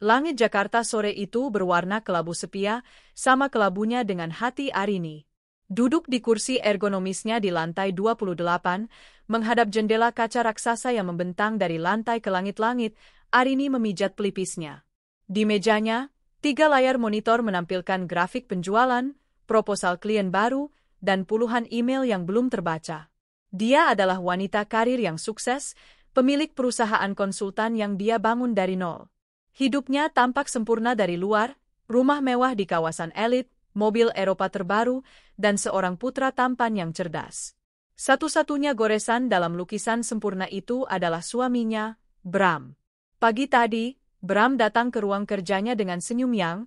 Langit Jakarta sore itu berwarna kelabu sepia, sama kelabunya dengan hati Arini. Duduk di kursi ergonomisnya di lantai 28, menghadap jendela kaca raksasa yang membentang dari lantai ke langit-langit, Arini memijat pelipisnya. Di mejanya, 3 layar monitor menampilkan grafik penjualan, proposal klien baru, dan puluhan email yang belum terbaca. Dia adalah wanita karir yang sukses, pemilik perusahaan konsultan yang dia bangun dari nol. Hidupnya tampak sempurna dari luar, rumah mewah di kawasan elit, mobil Eropa terbaru, dan seorang putra tampan yang cerdas. Satu-satunya goresan dalam lukisan sempurna itu adalah suaminya, Bram. Pagi tadi, Bram datang ke ruang kerjanya dengan senyum yang,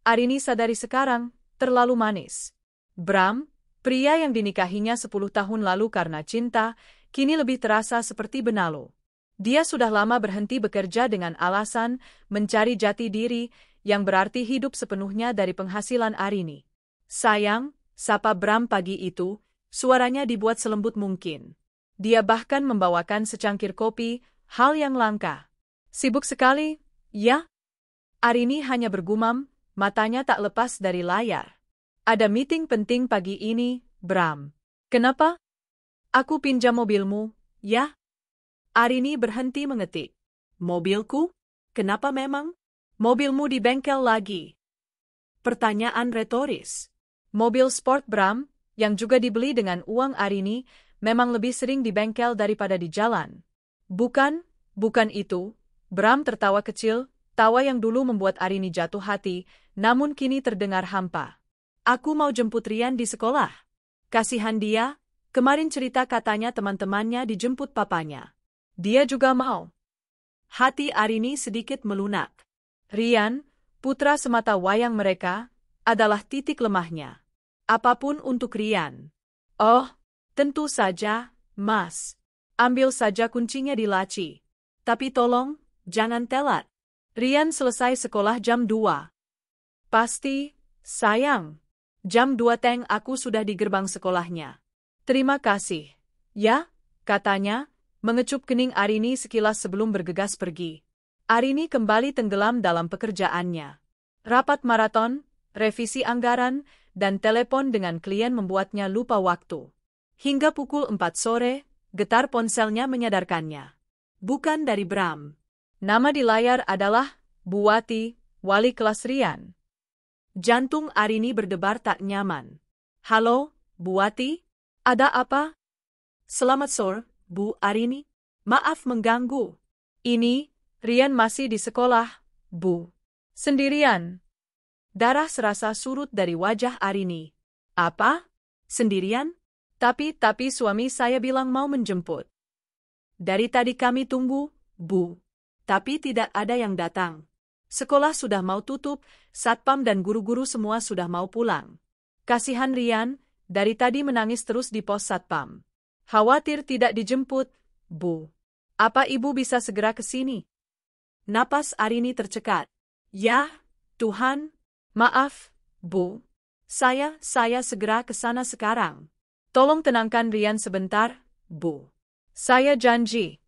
Arini sadari sekarang, terlalu manis. Bram, pria yang dinikahinya 10 tahun lalu karena cinta, kini lebih terasa seperti benalu. Dia sudah lama berhenti bekerja dengan alasan mencari jati diri, yang berarti hidup sepenuhnya dari penghasilan Arini. Sayang, sapa Bram pagi itu, suaranya dibuat selembut mungkin. Dia bahkan membawakan secangkir kopi, hal yang langka. Sibuk sekali, ya? Arini hanya bergumam, matanya tak lepas dari layar. Ada meeting penting pagi ini, Bram. Kenapa? Aku pinjam mobilmu, ya? Arini berhenti mengetik. Mobilku? Kenapa memang? Mobilmu di bengkel lagi. Pertanyaan retoris. Mobil sport Bram, yang juga dibeli dengan uang Arini, memang lebih sering di bengkel daripada di jalan. Bukan itu. Bram tertawa kecil, tawa yang dulu membuat Arini jatuh hati, namun kini terdengar hampa. Aku mau jemput Rian di sekolah. Kasihan dia, kemarin cerita katanya teman-temannya dijemput papanya. Dia juga mau. Hati Arini sedikit melunak. Rian, putra semata wayang mereka, adalah titik lemahnya. Apapun untuk Rian. Oh, tentu saja, Mas. Ambil saja kuncinya di laci. Tapi tolong, jangan telat. Rian selesai sekolah jam 2. Pasti, sayang. Jam 2 teng aku sudah di gerbang sekolahnya. Terima kasih. Ya, katanya, mengecup kening Arini sekilas sebelum bergegas pergi. Arini kembali tenggelam dalam pekerjaannya. Rapat maraton, revisi anggaran, dan telepon dengan klien membuatnya lupa waktu. Hingga pukul 4 sore, getar ponselnya menyadarkannya. Bukan dari Bram. Nama di layar adalah Buati, wali kelas Rian. Jantung Arini berdebar tak nyaman. Halo, Buati? Ada apa? Selamat sore, Bu Arini. Maaf mengganggu. Ini, Rian masih di sekolah, Bu. Sendirian. Darah serasa surut dari wajah Arini. Apa? Sendirian? Tapi suami saya bilang mau menjemput. Dari tadi kami tunggu, Bu. Tapi tidak ada yang datang. Sekolah sudah mau tutup, satpam dan guru-guru semua sudah mau pulang. Kasihan Rian, dari tadi menangis terus di pos satpam. Khawatir tidak dijemput, Bu. Apa Ibu bisa segera ke sini? Napas Arini tercekat. Ya, Tuhan. Maaf, Bu. Saya segera ke sana sekarang. Tolong tenangkan Rian sebentar, Bu. Saya janji.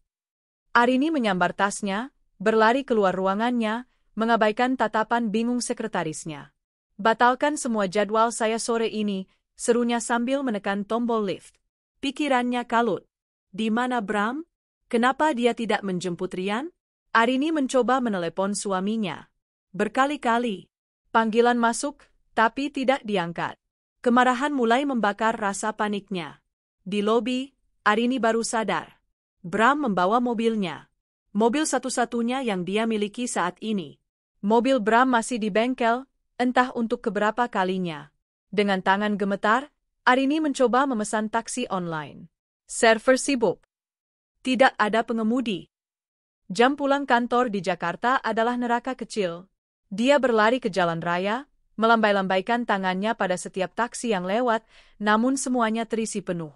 Arini menyambar tasnya, berlari keluar ruangannya, mengabaikan tatapan bingung sekretarisnya. Batalkan semua jadwal saya sore ini, serunya sambil menekan tombol lift. Pikirannya kalut. Di mana Bram? Kenapa dia tidak menjemput Rian? Arini mencoba menelepon suaminya. Berkali-kali. Panggilan masuk, tapi tidak diangkat. Kemarahan mulai membakar rasa paniknya. Di lobi, Arini baru sadar. Bram membawa mobilnya. Mobil satu-satunya yang dia miliki saat ini. Mobil Bram masih di bengkel, entah untuk keberapa kalinya. Dengan tangan gemetar, Arini mencoba memesan taksi online. Server sibuk. Tidak ada pengemudi. Jam pulang kantor di Jakarta adalah neraka kecil. Dia berlari ke jalan raya, melambai-lambaikan tangannya pada setiap taksi yang lewat, namun semuanya terisi penuh.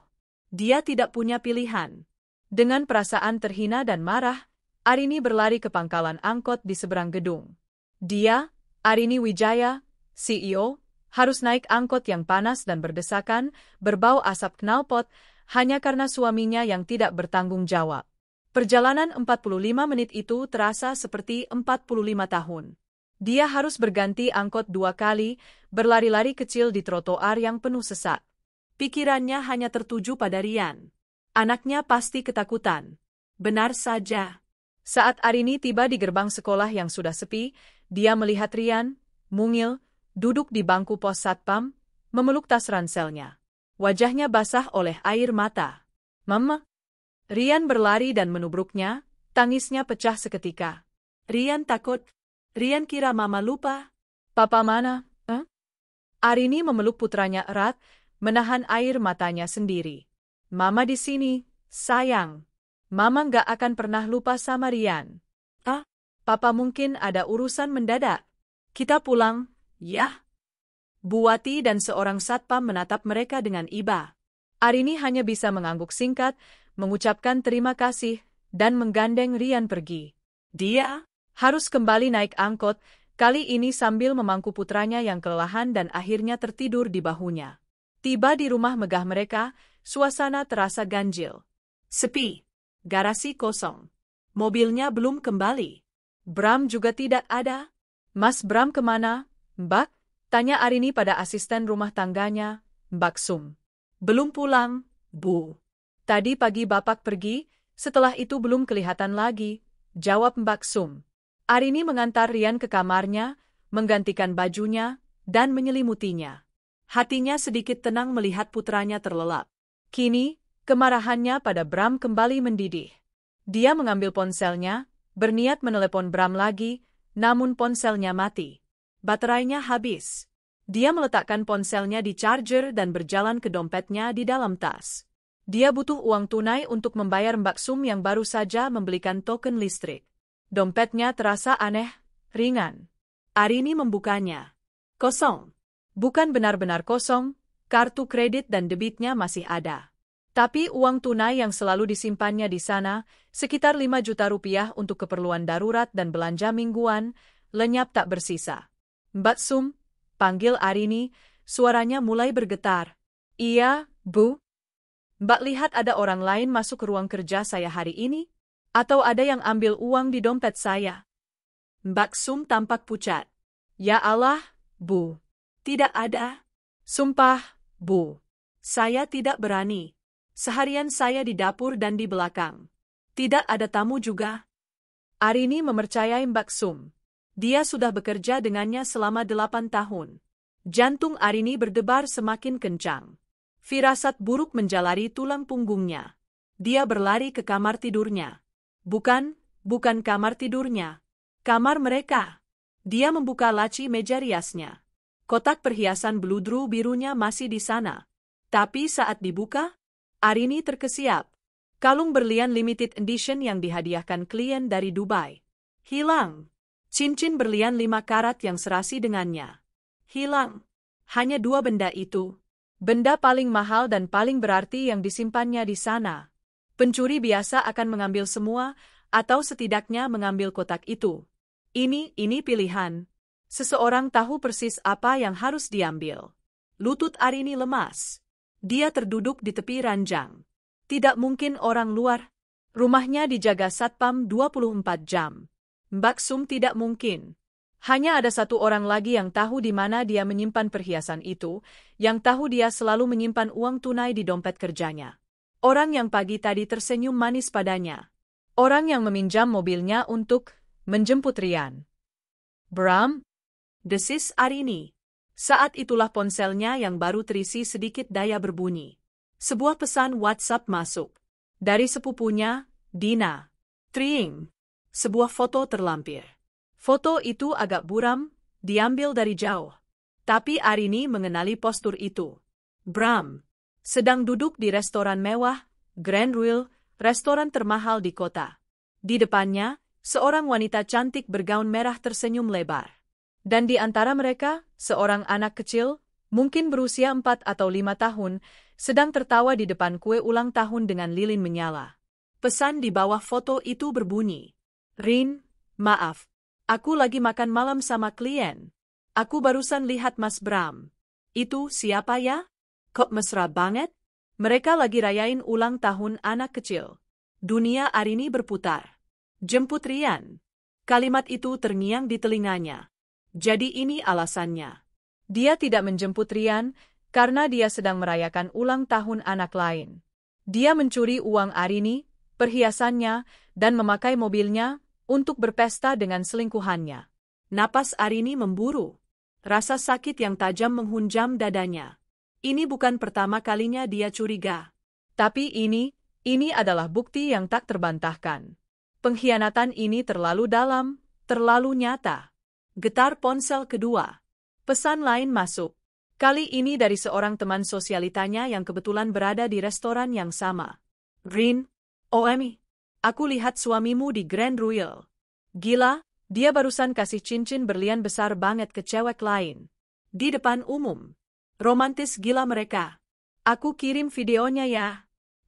Dia tidak punya pilihan. Dengan perasaan terhina dan marah, Arini berlari ke pangkalan angkot di seberang gedung. Dia, Arini Wijaya, CEO, harus naik angkot yang panas dan berdesakan, berbau asap knalpot, hanya karena suaminya yang tidak bertanggung jawab. Perjalanan 45 menit itu terasa seperti 45 tahun. Dia harus berganti angkot 2 kali, berlari-lari kecil di trotoar yang penuh sesak. Pikirannya hanya tertuju pada Rian. Anaknya pasti ketakutan. Benar saja. Saat Arini tiba di gerbang sekolah yang sudah sepi, dia melihat Rian, mungil, duduk di bangku pos satpam, memeluk tas ranselnya. Wajahnya basah oleh air mata. "Mama?" Rian berlari dan menubruknya, tangisnya pecah seketika. Rian takut. Rian kira Mama lupa. "Papa mana?" Arini memeluk putranya erat, menahan air matanya sendiri. "Mama di sini, sayang. Mama nggak akan pernah lupa sama Rian." Papa mungkin ada urusan mendadak. Kita pulang, ya?" Buati dan seorang satpam menatap mereka dengan iba. Arini hanya bisa mengangguk singkat, mengucapkan terima kasih, dan menggandeng Rian pergi. Dia harus kembali naik angkot, kali ini sambil memangku putranya yang kelelahan dan akhirnya tertidur di bahunya. Tiba di rumah megah mereka, suasana terasa ganjil. Sepi. Garasi kosong. Mobilnya belum kembali. Bram juga tidak ada. "Mas Bram kemana, Mbak?" tanya Arini pada asisten rumah tangganya, Mbak Sum. "Belum pulang, Bu. Tadi pagi Bapak pergi, setelah itu belum kelihatan lagi," jawab Mbak Sum. Arini mengantar Rian ke kamarnya, menggantikan bajunya, dan menyelimutinya. Hatinya sedikit tenang melihat putranya terlelap. Kini, kemarahannya pada Bram kembali mendidih. Dia mengambil ponselnya, berniat menelepon Bram lagi, namun ponselnya mati. Baterainya habis. Dia meletakkan ponselnya di charger dan berjalan ke dompetnya di dalam tas. Dia butuh uang tunai untuk membayar Mbak Sum yang baru saja membelikan token listrik. Dompetnya terasa aneh, ringan. Arini membukanya. Kosong. Bukan benar-benar kosong, kartu kredit dan debitnya masih ada. Tapi uang tunai yang selalu disimpannya di sana, sekitar 5 juta rupiah untuk keperluan darurat dan belanja mingguan, lenyap tak bersisa. "Mbak Sum," panggil Arini, suaranya mulai bergetar. "Iya, Bu." "Mbak lihat ada orang lain masuk ke ruang kerja saya hari ini? Atau ada yang ambil uang di dompet saya?" Mbak Sum tampak pucat. "Ya Allah, Bu. Tidak ada. Sumpah, Bu. Saya tidak berani. Seharian saya di dapur dan di belakang. Tidak ada tamu juga." Arini mempercayai Mbak Sum. Dia sudah bekerja dengannya selama 8 tahun. Jantung Arini berdebar semakin kencang. Firasat buruk menjalari tulang punggungnya. Dia berlari ke kamar tidurnya. Bukan kamar tidurnya. Kamar mereka. Dia membuka laci meja riasnya. Kotak perhiasan bludru birunya masih di sana. Tapi saat dibuka, Arini terkesiap. Kalung berlian limited edition yang dihadiahkan klien dari Dubai. Hilang. Cincin berlian 5 karat yang serasi dengannya. Hilang. Hanya 2 benda itu. Benda paling mahal dan paling berarti yang disimpannya di sana. Pencuri biasa akan mengambil semua, atau setidaknya mengambil kotak itu. Ini pilihan. Seseorang tahu persis apa yang harus diambil. Lutut Arini lemas. Dia terduduk di tepi ranjang. Tidak mungkin orang luar. Rumahnya dijaga satpam 24 jam. Mbak Sum tidak mungkin. Hanya ada satu orang lagi yang tahu di mana dia menyimpan perhiasan itu, yang tahu dia selalu menyimpan uang tunai di dompet kerjanya. Orang yang pagi tadi tersenyum manis padanya. Orang yang meminjam mobilnya untuk menjemput Rian. "Bram?" desis Arini. Saat itulah ponselnya yang baru terisi sedikit daya berbunyi. Sebuah pesan WhatsApp masuk. Dari sepupunya, Dina. Tring. Sebuah foto terlampir. Foto itu agak buram, diambil dari jauh. Tapi Arini mengenali postur itu. Bram sedang duduk di restoran mewah, Grand Royal, restoran termahal di kota. Di depannya, seorang wanita cantik bergaun merah tersenyum lebar. Dan di antara mereka, seorang anak kecil, mungkin berusia 4 atau 5 tahun, sedang tertawa di depan kue ulang tahun dengan lilin menyala. Pesan di bawah foto itu berbunyi, "Rin, maaf. Aku lagi makan malam sama klien. Aku barusan lihat Mas Bram. Itu siapa ya? Kok mesra banget? Mereka lagi rayain ulang tahun anak kecil." Dunia Arini berputar. Jemput Rian. Kalimat itu terngiang di telinganya. Jadi ini alasannya. Dia tidak menjemput Rian karena dia sedang merayakan ulang tahun anak lain. Dia mencuri uang Arini, perhiasannya, dan memakai mobilnya untuk berpesta dengan selingkuhannya. Napas Arini memburu. Rasa sakit yang tajam menghunjam dadanya. Ini bukan pertama kalinya dia curiga. Tapi ini adalah bukti yang tak terbantahkan. Pengkhianatan ini terlalu dalam, terlalu nyata. Getar ponsel kedua. Pesan lain masuk. Kali ini dari seorang teman sosialitanya yang kebetulan berada di restoran yang sama. Rin, Amy, aku lihat suamimu di Grand Royal. Gila, dia barusan kasih cincin berlian besar banget ke cewek lain. Di depan umum. Romantis gila mereka. Aku kirim videonya ya.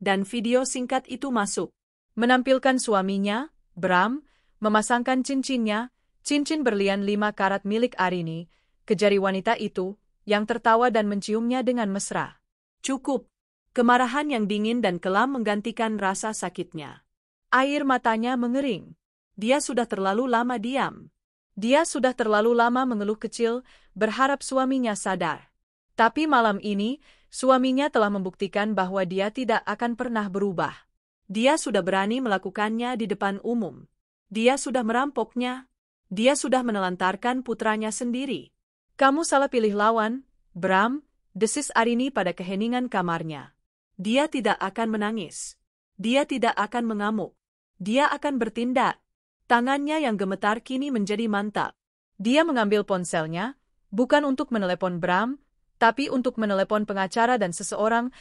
Dan video singkat itu masuk. Menampilkan suaminya, Bram, memasangkan cincinnya, cincin berlian 5 karat milik Arini, ke jari wanita itu, yang tertawa dan menciumnya dengan mesra. Cukup. Kemarahan yang dingin dan kelam menggantikan rasa sakitnya. Air matanya mengering. Dia sudah terlalu lama diam. Dia sudah terlalu lama mengeluh kecil, berharap suaminya sadar. Tapi malam ini, suaminya telah membuktikan bahwa dia tidak akan pernah berubah. Dia sudah berani melakukannya di depan umum. Dia sudah merampoknya. Dia sudah menelantarkan putranya sendiri. Kamu salah pilih lawan, Bram, desis Arini pada keheningan kamarnya. Dia tidak akan menangis. Dia tidak akan mengamuk. Dia akan bertindak. Tangannya yang gemetar kini menjadi mantap. Dia mengambil ponselnya, bukan untuk menelepon Bram, tapi untuk menelepon pengacara dan seseorang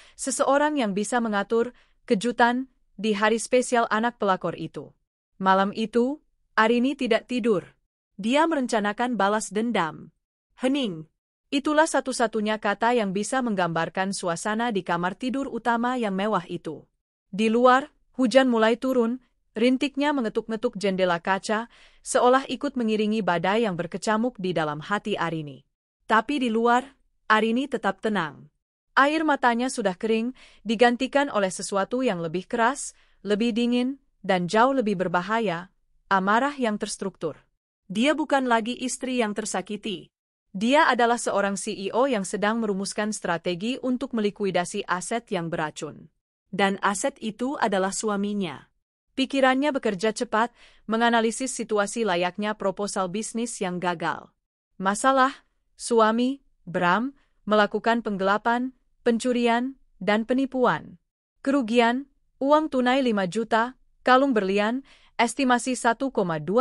yang bisa mengatur kejutan di hari spesial anak pelakor itu. Malam itu, Arini tidak tidur. Dia merencanakan balas dendam. Hening. Itulah satu-satunya kata yang bisa menggambarkan suasana di kamar tidur utama yang mewah itu. Di luar, hujan mulai turun, rintiknya mengetuk-ngetuk jendela kaca, seolah ikut mengiringi badai yang berkecamuk di dalam hati Arini. Tapi di luar, Arini tetap tenang. Air matanya sudah kering, digantikan oleh sesuatu yang lebih keras, lebih dingin, dan jauh lebih berbahaya, amarah yang terstruktur. Dia bukan lagi istri yang tersakiti. Dia adalah seorang CEO yang sedang merumuskan strategi untuk melikuidasi aset yang beracun. Dan aset itu adalah suaminya. Pikirannya bekerja cepat, menganalisis situasi layaknya proposal bisnis yang gagal. Masalah, suami, Bram, melakukan penggelapan, pencurian, dan penipuan. Kerugian, uang tunai 5 juta, kalung berlian, estimasi 1,2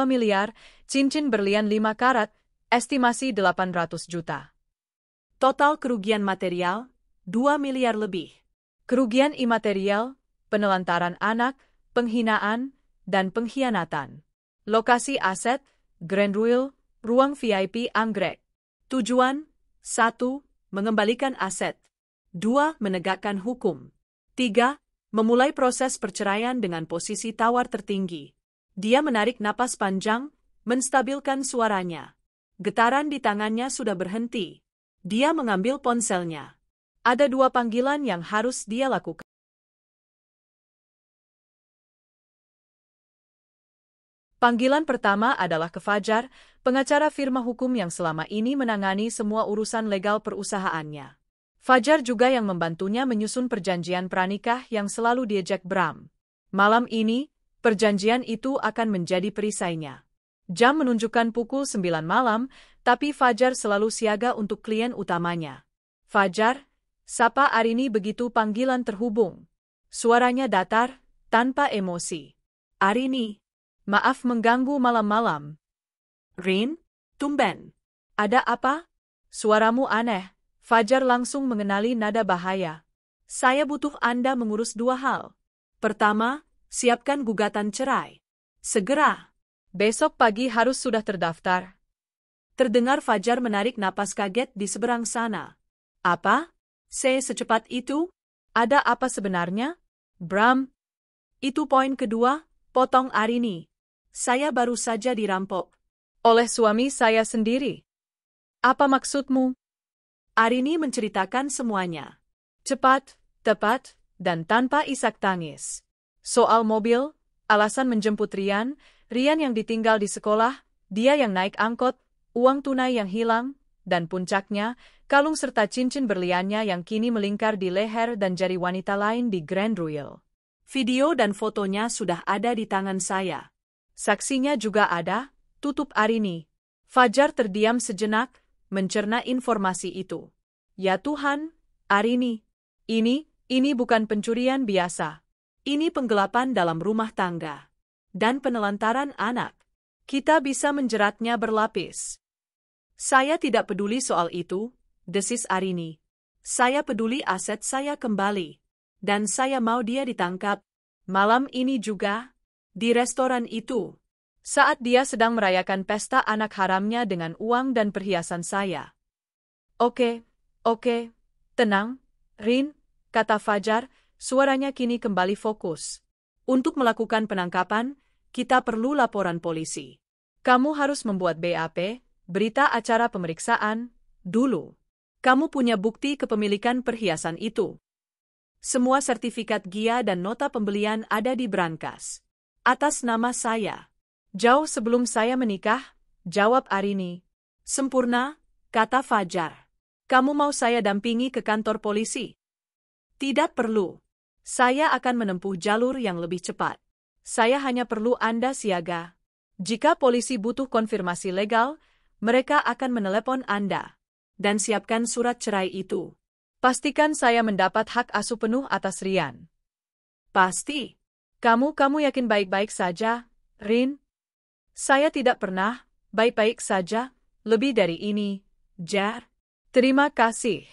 miliar, cincin berlian 5 karat, estimasi 800 juta. Total kerugian material, 2 miliar lebih. Kerugian imaterial, penelantaran anak, penghinaan, dan pengkhianatan. Lokasi aset, Grand Royal, ruang VIP anggrek. Tujuan, 1. Mengembalikan aset. 2. Menegakkan hukum. 3. Memulai proses perceraian dengan posisi tawar tertinggi. Dia menarik napas panjang, menstabilkan suaranya. Getaran di tangannya sudah berhenti. Dia mengambil ponselnya. Ada 2 panggilan yang harus dia lakukan. Panggilan pertama adalah ke Fajar, pengacara firma hukum yang selama ini menangani semua urusan legal perusahaannya. Fajar juga yang membantunya menyusun perjanjian pranikah yang selalu diejek Bram. Malam ini, perjanjian itu akan menjadi perisainya. Jam menunjukkan pukul 9 malam, tapi Fajar selalu siaga untuk klien utamanya. Fajar, sapa Arini begitu panggilan terhubung. Suaranya datar, tanpa emosi. Arini. Maaf mengganggu malam-malam. Rin, tumben. Ada apa? Suaramu aneh. Fajar langsung mengenali nada bahaya. Saya butuh Anda mengurus 2 hal. Pertama, siapkan gugatan cerai. Segera. Besok pagi harus sudah terdaftar. Terdengar Fajar menarik napas kaget di seberang sana. Apa? Secepat itu? Ada apa sebenarnya? Bram. Itu poin kedua, potong Arini. Saya baru saja dirampok. Oleh suami saya sendiri. Apa maksudmu? Arini menceritakan semuanya. Cepat, tepat, dan tanpa isak tangis. Soal mobil, alasan menjemput Rian yang ditinggal di sekolah, dia yang naik angkot, uang tunai yang hilang, dan puncaknya, kalung serta cincin berliannya yang kini melingkar di leher dan jari wanita lain di Grand Royal. Video dan fotonya sudah ada di tangan saya. Saksinya juga ada, tutup Arini. Fajar terdiam sejenak, mencerna informasi itu. Ya Tuhan, Arini. Ini bukan pencurian biasa. Ini penggelapan dalam rumah tangga. Dan penelantaran anak. Kita bisa menjeratnya berlapis. Saya tidak peduli soal itu, desis Arini. Saya peduli aset saya kembali. Dan saya mau dia ditangkap. Malam ini juga, di restoran itu. Saat dia sedang merayakan pesta anak haramnya dengan uang dan perhiasan saya. Oke, tenang, Rin, kata Fajar, suaranya kini kembali fokus. Untuk melakukan penangkapan, kita perlu laporan polisi. Kamu harus membuat BAP, berita acara pemeriksaan, dulu. Kamu punya bukti kepemilikan perhiasan itu. Semua sertifikat GIA dan nota pembelian ada di brankas. Atas nama saya. Jauh sebelum saya menikah, jawab Arini. Sempurna, kata Fajar. Kamu mau saya dampingi ke kantor polisi? Tidak perlu. Saya akan menempuh jalur yang lebih cepat. Saya hanya perlu Anda siaga. Jika polisi butuh konfirmasi legal, mereka akan menelepon Anda. Dan siapkan surat cerai itu. Pastikan saya mendapat hak asuh penuh atas Rian. Pasti. Kamu yakin baik-baik saja, Rin? Saya tidak pernah baik-baik saja, lebih dari ini, Jar. Terima kasih.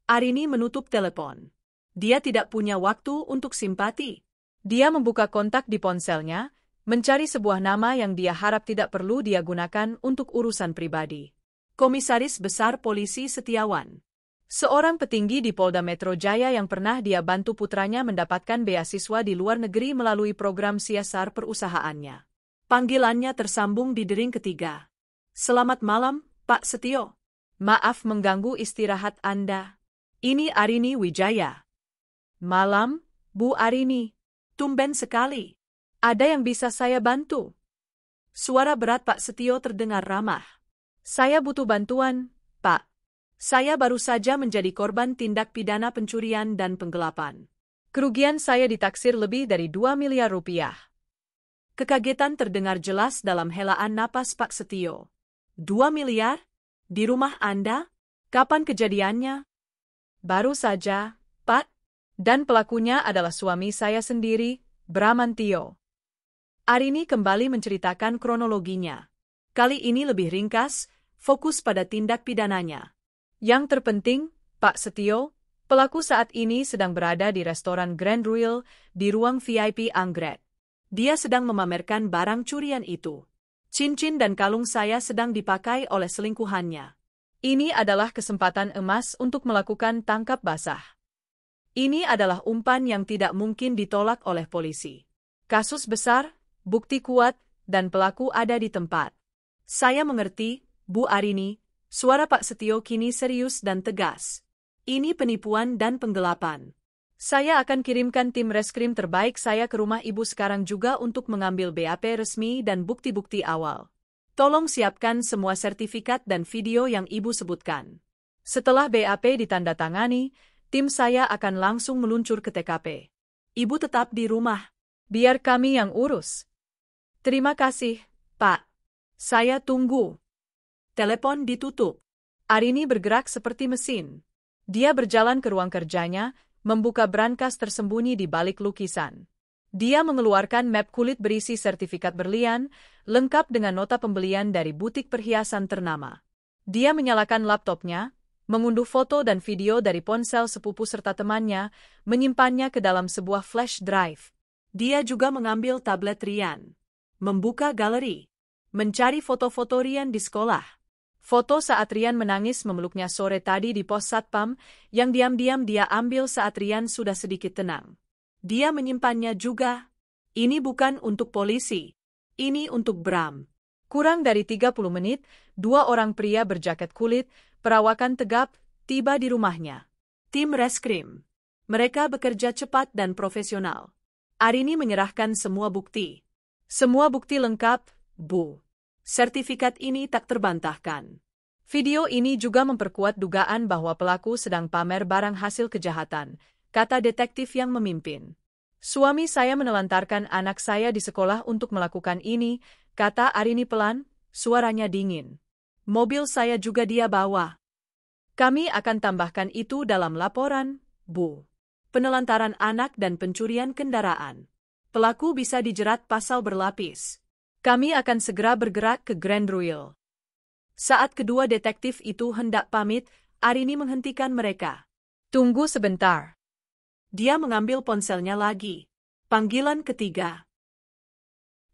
Arini menutup telepon. Dia tidak punya waktu untuk simpati. Dia membuka kontak di ponselnya, mencari sebuah nama yang dia harap tidak perlu dia gunakan untuk urusan pribadi. Komisaris Besar Polisi Setiawan. Seorang petinggi di Polda Metro Jaya yang pernah dia bantu putranya mendapatkan beasiswa di luar negeri melalui program CSR perusahaannya. Panggilannya tersambung di dering ketiga. Selamat malam, Pak Setio. Maaf mengganggu istirahat Anda. Ini Arini Wijaya. Malam, Bu Arini. Tumben sekali. Ada yang bisa saya bantu? Suara berat Pak Setio terdengar ramah. Saya butuh bantuan, Pak. Saya baru saja menjadi korban tindak pidana pencurian dan penggelapan. Kerugian saya ditaksir lebih dari 2 miliar rupiah. Kekagetan terdengar jelas dalam helaan napas Pak Setio. 2 miliar? Di rumah Anda? Kapan kejadiannya? Baru saja, Pak. Dan pelakunya adalah suami saya sendiri, Bramantio. Arini kembali menceritakan kronologinya. Kali ini lebih ringkas, fokus pada tindak pidananya. Yang terpenting, Pak Setio, pelaku saat ini sedang berada di restoran Grand Royal di ruang VIP Anggrek. Dia sedang memamerkan barang curian itu. Cincin dan kalung saya sedang dipakai oleh selingkuhannya. Ini adalah kesempatan emas untuk melakukan tangkap basah. Ini adalah umpan yang tidak mungkin ditolak oleh polisi. Kasus besar, bukti kuat, dan pelaku ada di tempat. Saya mengerti, Bu Arini. Suara Pak Setio kini serius dan tegas. Ini penipuan dan penggelapan. Saya akan kirimkan tim reskrim terbaik saya ke rumah Ibu sekarang juga untuk mengambil BAP resmi dan bukti-bukti awal. Tolong siapkan semua sertifikat dan video yang Ibu sebutkan. Setelah BAP ditandatangani, tim saya akan langsung meluncur ke TKP. Ibu tetap di rumah. Biar kami yang urus. Terima kasih, Pak. Saya tunggu. Telepon ditutup. Arini bergerak seperti mesin. Dia berjalan ke ruang kerjanya, membuka brankas tersembunyi di balik lukisan. Dia mengeluarkan map kulit berisi sertifikat berlian, lengkap dengan nota pembelian dari butik perhiasan ternama. Dia menyalakan laptopnya, mengunduh foto dan video dari ponsel sepupu serta temannya, menyimpannya ke dalam sebuah flash drive. Dia juga mengambil tablet Rian. Membuka galeri. Mencari foto-foto Rian di sekolah. Foto saat Rian menangis memeluknya sore tadi di pos Satpam, yang diam-diam dia ambil saat Rian sudah sedikit tenang. Dia menyimpannya juga. Ini bukan untuk polisi. Ini untuk Bram. Kurang dari 30 menit, 2 orang pria berjaket kulit, perawakan tegap, tiba di rumahnya. Tim reskrim. Mereka bekerja cepat dan profesional. Arini menyerahkan semua bukti. Semua bukti lengkap, Bu. Sertifikat ini tak terbantahkan. Video ini juga memperkuat dugaan bahwa pelaku sedang pamer barang hasil kejahatan, kata detektif yang memimpin. Suami saya menelantarkan anak saya di sekolah untuk melakukan ini, kata Arini pelan, suaranya dingin. Mobil saya juga dia bawa. Kami akan tambahkan itu dalam laporan, Bu. Penelantaran anak dan pencurian kendaraan. Pelaku bisa dijerat pasal berlapis. Kami akan segera bergerak ke Grand Ruil. Saat kedua detektif itu hendak pamit, Arini menghentikan mereka. Tunggu sebentar. Dia mengambil ponselnya lagi. Panggilan ketiga.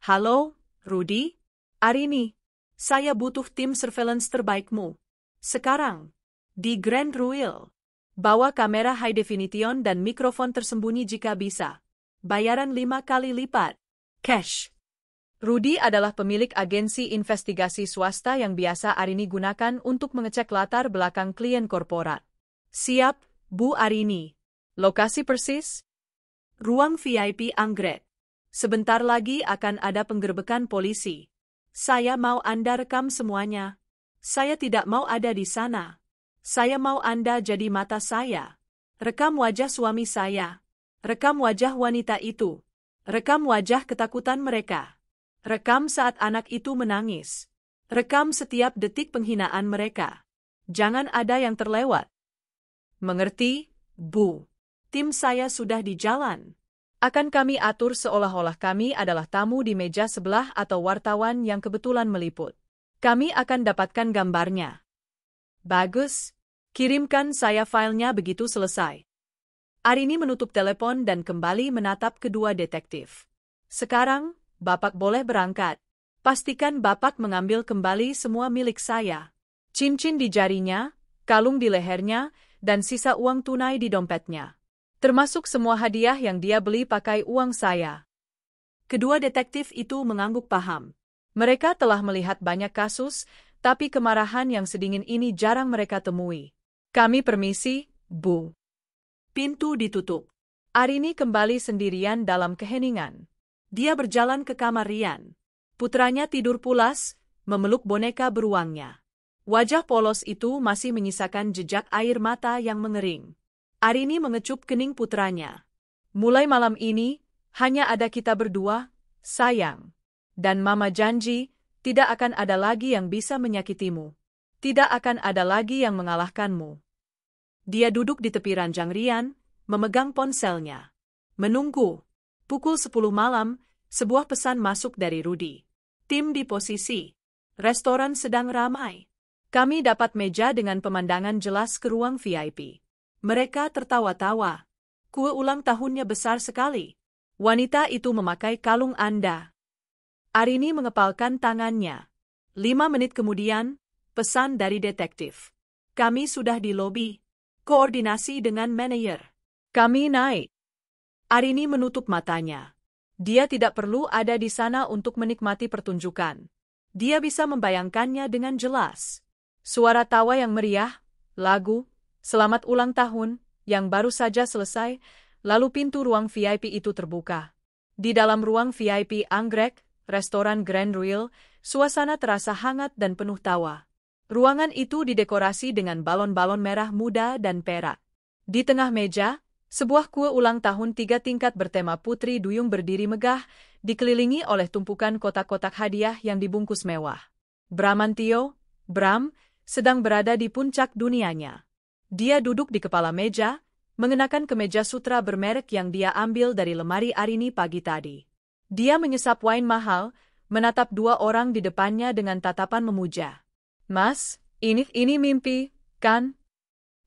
Halo, Rudy? Arini, saya butuh tim surveillance terbaikmu. Sekarang, di Grand Ruil. Bawa kamera high definition dan mikrofon tersembunyi jika bisa. Bayaran 5 kali lipat. Cash. Rudy adalah pemilik agensi investigasi swasta yang biasa Arini gunakan untuk mengecek latar belakang klien korporat. Siap, Bu Arini. Lokasi persis? Ruang VIP Anggrek. Sebentar lagi akan ada penggerbekan polisi. Saya mau Anda rekam semuanya. Saya tidak mau ada di sana. Saya mau Anda jadi mata saya. Rekam wajah suami saya. Rekam wajah wanita itu. Rekam wajah ketakutan mereka. Rekam saat anak itu menangis. Rekam setiap detik penghinaan mereka. Jangan ada yang terlewat. Mengerti, Bu? Tim saya sudah di jalan. Akan kami atur seolah-olah kami adalah tamu di meja sebelah atau wartawan yang kebetulan meliput. Kami akan dapatkan gambarnya. Bagus. Kirimkan saya filenya begitu selesai. Arini menutup telepon dan kembali menatap kedua detektif. Sekarang, Bapak boleh berangkat. Pastikan Bapak mengambil kembali semua milik saya. Cincin di jarinya, kalung di lehernya, dan sisa uang tunai di dompetnya. Termasuk semua hadiah yang dia beli pakai uang saya. Kedua detektif itu mengangguk paham. Mereka telah melihat banyak kasus, tapi kemarahan yang sedingin ini jarang mereka temui. Kami permisi, Bu. Pintu ditutup. Arini kembali sendirian dalam keheningan. Dia berjalan ke kamar Rian. Putranya tidur pulas, memeluk boneka beruangnya. Wajah polos itu masih menyisakan jejak air mata yang mengering. Arini mengecup kening putranya. Mulai malam ini, hanya ada kita berdua, sayang. Dan Mama janji, tidak akan ada lagi yang bisa menyakitimu. Tidak akan ada lagi yang mengalahkanmu. Dia duduk di tepi ranjang Rian, memegang ponselnya. Menunggu. Pukul 10 malam, sebuah pesan masuk dari Rudy. Tim di posisi. Restoran sedang ramai. Kami dapat meja dengan pemandangan jelas ke ruang VIP. Mereka tertawa-tawa. Kue ulang tahunnya besar sekali. Wanita itu memakai kalung Anda. Arini mengepalkan tangannya. 5 menit kemudian, pesan dari detektif. Kami sudah di lobi. Koordinasi dengan manajer. Kami naik. Arini menutup matanya. Dia tidak perlu ada di sana untuk menikmati pertunjukan. Dia bisa membayangkannya dengan jelas. Suara tawa yang meriah, lagu, selamat ulang tahun, yang baru saja selesai, lalu pintu ruang VIP itu terbuka. Di dalam ruang VIP Anggrek, restoran Grand Ruil, suasana terasa hangat dan penuh tawa. Ruangan itu didekorasi dengan balon-balon merah muda dan perak. Di tengah meja, sebuah kue ulang tahun 3 tingkat bertema Putri Duyung berdiri megah, dikelilingi oleh tumpukan kotak-kotak hadiah yang dibungkus mewah. Bramantio, Bram, sedang berada di puncak dunianya. Dia duduk di kepala meja, mengenakan kemeja sutra bermerek yang dia ambil dari lemari Arini pagi tadi. Dia menyesap wine mahal, menatap 2 orang di depannya dengan tatapan memuja. Mas, ini mimpi, kan?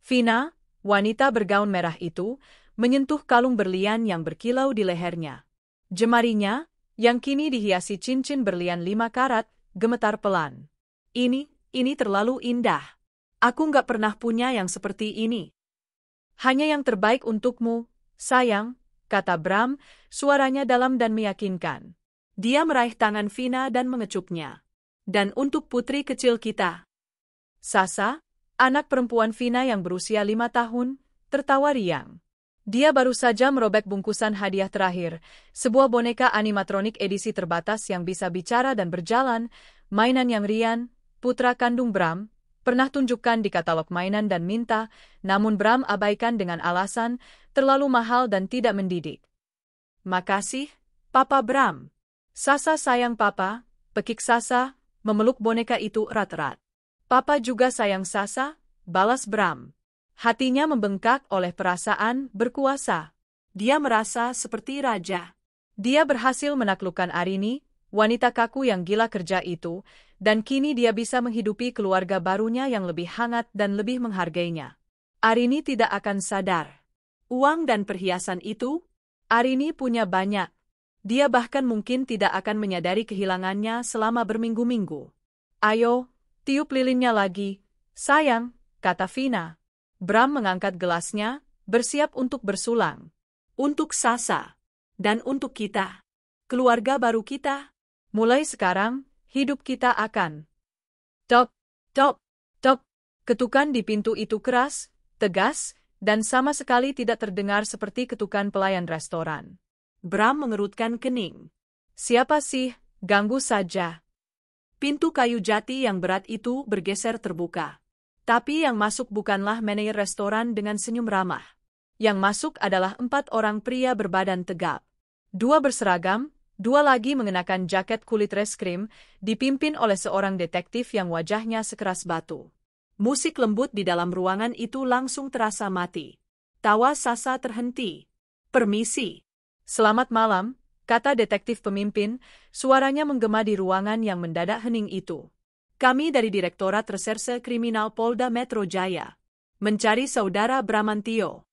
Vina, wanita bergaun merah itu, menyentuh kalung berlian yang berkilau di lehernya. Jemarinya, yang kini dihiasi cincin berlian 5 karat, gemetar pelan. Ini terlalu indah. Aku nggak pernah punya yang seperti ini. Hanya yang terbaik untukmu, sayang, kata Bram, suaranya dalam dan meyakinkan. Dia meraih tangan Vina dan mengecupnya. Dan untuk putri kecil kita. Sasa, anak perempuan Vina yang berusia 5 tahun, tertawa riang. Dia baru saja merobek bungkusan hadiah terakhir, sebuah boneka animatronik edisi terbatas yang bisa bicara dan berjalan, mainan yang Rian, putra kandung Bram, pernah tunjukkan di katalog mainan dan minta, namun Bram abaikan dengan alasan terlalu mahal dan tidak mendidik. Makasih, Papa Bram. Sasa sayang Papa, pekik Sasa, memeluk boneka itu erat-erat. Papa juga sayang Sasa, balas Bram. Hatinya membengkak oleh perasaan berkuasa. Dia merasa seperti raja. Dia berhasil menaklukkan Arini, wanita kaku yang gila kerja itu, dan kini dia bisa menghidupi keluarga barunya yang lebih hangat dan lebih menghargainya. Arini tidak akan sadar. Uang dan perhiasan itu, Arini punya banyak. Dia bahkan mungkin tidak akan menyadari kehilangannya selama berminggu-minggu. Ayo, tiup lilinnya lagi, sayang, kata Vina. Bram mengangkat gelasnya, bersiap untuk bersulang. Untuk Sasa. Dan untuk kita. Keluarga baru kita. Mulai sekarang, hidup kita akan. Tok, tok, tok. Ketukan di pintu itu keras, tegas, dan sama sekali tidak terdengar seperti ketukan pelayan restoran. Bram mengerutkan kening. Siapa sih? Ganggu saja. Pintu kayu jati yang berat itu bergeser terbuka. Tapi yang masuk bukanlah manajer restoran dengan senyum ramah. Yang masuk adalah 4 orang pria berbadan tegap. 2 berseragam, 2 lagi mengenakan jaket kulit reskrim, dipimpin oleh seorang detektif yang wajahnya sekeras batu. Musik lembut di dalam ruangan itu langsung terasa mati. Tawa Sasa terhenti. Permisi. Selamat malam, kata detektif pemimpin, suaranya menggema di ruangan yang mendadak hening itu. Kami dari Direktorat Reserse Kriminal Polda Metro Jaya. Mencari saudara Bramantio.